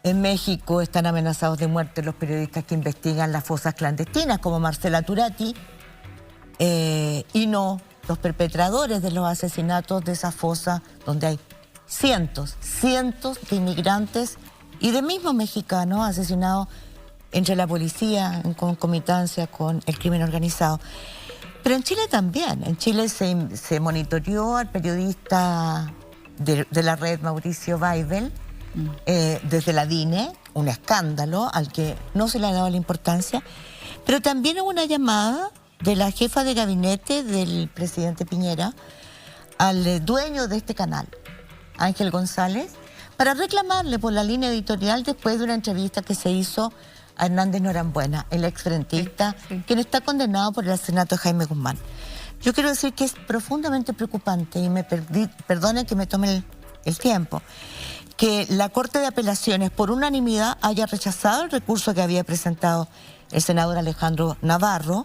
En México están amenazados de muerte los periodistas que investigan las fosas clandestinas, como Marcela Turati, y no los perpetradores de los asesinatos de esas fosas, donde hay cientos de inmigrantes y de mismos mexicanos asesinados entre la policía en concomitancia con el crimen organizado. Pero en Chile también. En Chile se monitoreó al periodista de la red Mauricio Weibel desde la DINE, un escándalo al que no se le ha dado la importancia, pero también hubo una llamada de la jefa de gabinete del presidente Piñera al dueño de este canal, Ángel González, para reclamarle por la línea editorial después de una entrevista que se hizo a Hernández Norambuena, el exfrentista, quien está condenado por el asesinato de Jaime Guzmán. Yo quiero decir que es profundamente preocupante, y perdonen que me tome el tiempo, que la Corte de Apelaciones por unanimidad haya rechazado el recurso que había presentado el senador Alejandro Navarro,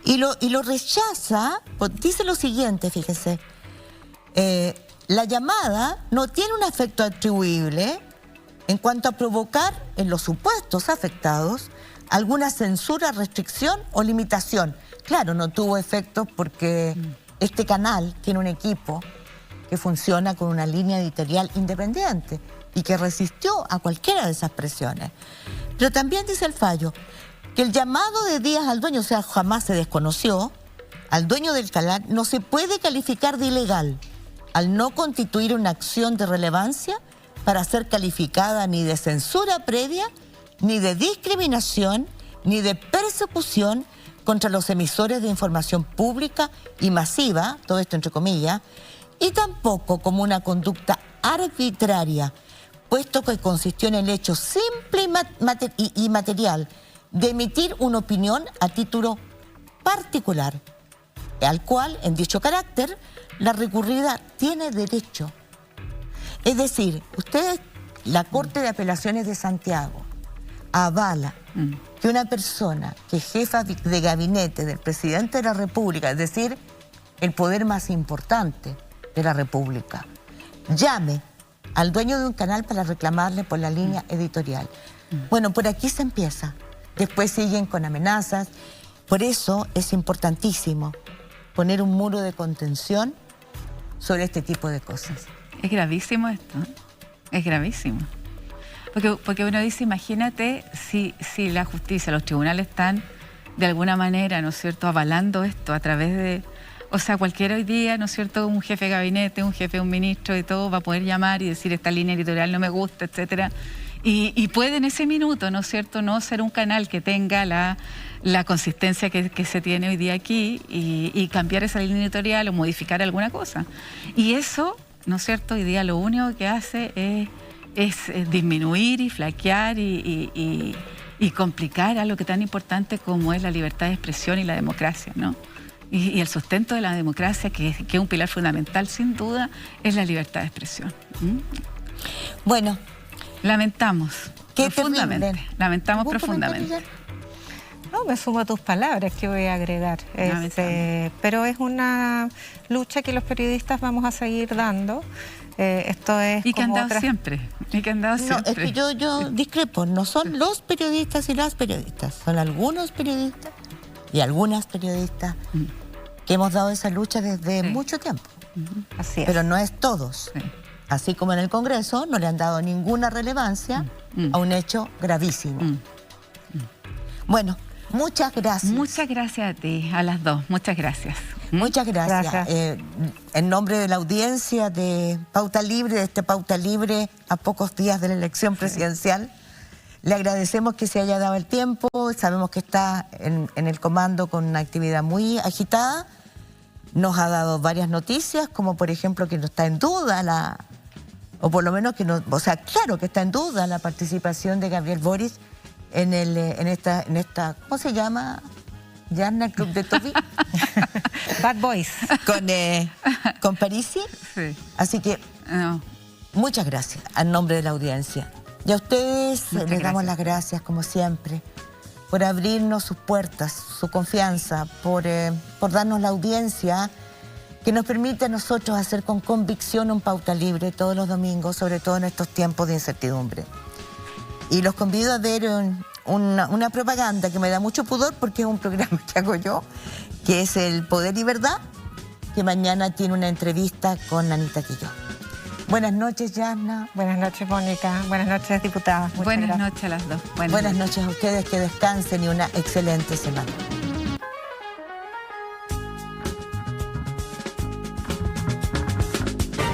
y lo rechaza, pues dice lo siguiente, fíjese, la llamada no tiene un efecto atribuible en cuanto a provocar en los supuestos afectados alguna censura, restricción o limitación. Claro, no tuvo efectos porque este canal tiene un equipo que funciona con una línea editorial independiente y que resistió a cualquiera de esas presiones. Pero también dice el fallo que el llamado de Díaz al dueño, o sea, jamás se desconoció, al dueño del canal no se puede calificar de ilegal al no constituir una acción de relevancia para ser calificada ni de censura previa, ni de discriminación, ni de persecución contra los emisores de información pública y masiva, todo esto entre comillas, y tampoco como una conducta arbitraria, puesto que consistió en el hecho simple y material de emitir una opinión a título particular, al cual, en dicho carácter, la recurrida tiene derecho. Es decir, ustedes, la Corte de Apelaciones de Santiago, avala que una persona que es jefa de gabinete del presidente de la República, es decir, el poder más importante de la República, llame al dueño de un canal para reclamarle por la línea editorial. Bueno, por aquí se empieza. Después siguen con amenazas. Por eso es importantísimo poner un muro de contención sobre este tipo de cosas. Es gravísimo esto, es gravísimo. Porque uno dice, imagínate si la justicia, los tribunales están de alguna manera, ¿no es cierto?, avalando esto a través de... O sea, cualquiera hoy día, ¿no es cierto?, un jefe de gabinete, un jefe de un ministro y todo, va a poder llamar y decir esta línea editorial no me gusta, etcétera. Y puede en ese minuto, ¿no es cierto?, no ser un canal que tenga la consistencia que se tiene hoy día aquí y cambiar esa línea editorial o modificar alguna cosa. Y eso, ¿no es cierto?, hoy día lo único que hace es disminuir y flaquear y complicar algo que tan importante como es la libertad de expresión y la democracia, ¿no? Y el sustento de la democracia, que es un pilar fundamental, sin duda, es la libertad de expresión. Bueno, lamentamos profundamente. Terrible. Lamentamos profundamente. No, me sumo a tus palabras que voy a agregar. Pero es una lucha que los periodistas vamos a seguir dando. Esto es y que han dado siempre. Y que han dado siempre. No, es que yo discrepo. No son los periodistas y las periodistas. Son algunos periodistas y algunas periodistas que hemos dado esa lucha desde mucho tiempo. Así es. Pero no es todos. Sí. Así como en el Congreso no le han dado ninguna relevancia a un hecho gravísimo. Bueno, muchas gracias. Muchas gracias a ti, a las dos. Muchas gracias. Muchas gracias. En nombre de la audiencia de Pauta Libre, de este Pauta Libre a pocos días de la elección presidencial, le agradecemos que se haya dado el tiempo. Sabemos que está en el comando con una actividad muy agitada. Nos ha dado varias noticias, como por ejemplo que no está en duda o por lo menos que no, o sea, claro que está en duda la participación de Gabriel Boric en esta, ¿cómo se llama? ¿Ya en el Club de Toby? Bad Boys. Con Parisi. Sí. Así que muchas gracias en nombre de la audiencia. Y a ustedes les damos las gracias, como siempre, por abrirnos sus puertas, su confianza, por darnos la audiencia que nos permite a nosotros hacer con convicción un Pauta Libre todos los domingos, sobre todo en estos tiempos de incertidumbre. Y los convido a ver una propaganda que me da mucho pudor porque es un programa que hago yo, que es el Poder y Verdad, que mañana tiene una entrevista con Anita Quilló. Buenas noches, Yana. Buenas noches, Mónica. Buenas noches, diputada. Buenas noches a las dos. Buenas noches a ustedes, que descansen y una excelente semana.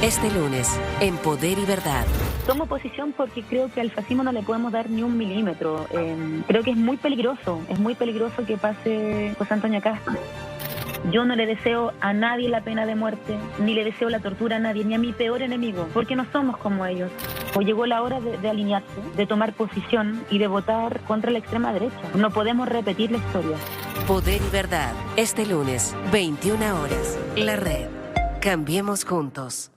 Este lunes, en Poder y Verdad. Tomo posición porque creo que al fascismo no le podemos dar ni un milímetro. Creo que es muy peligroso que pase José Antonio Kast. Yo no le deseo a nadie la pena de muerte, ni le deseo la tortura a nadie, ni a mi peor enemigo, porque no somos como ellos. Hoy llegó la hora de alinearse, de tomar posición y de votar contra la extrema derecha. No podemos repetir la historia. Poder y Verdad, este lunes, 21 horas. La Red. Cambiemos juntos.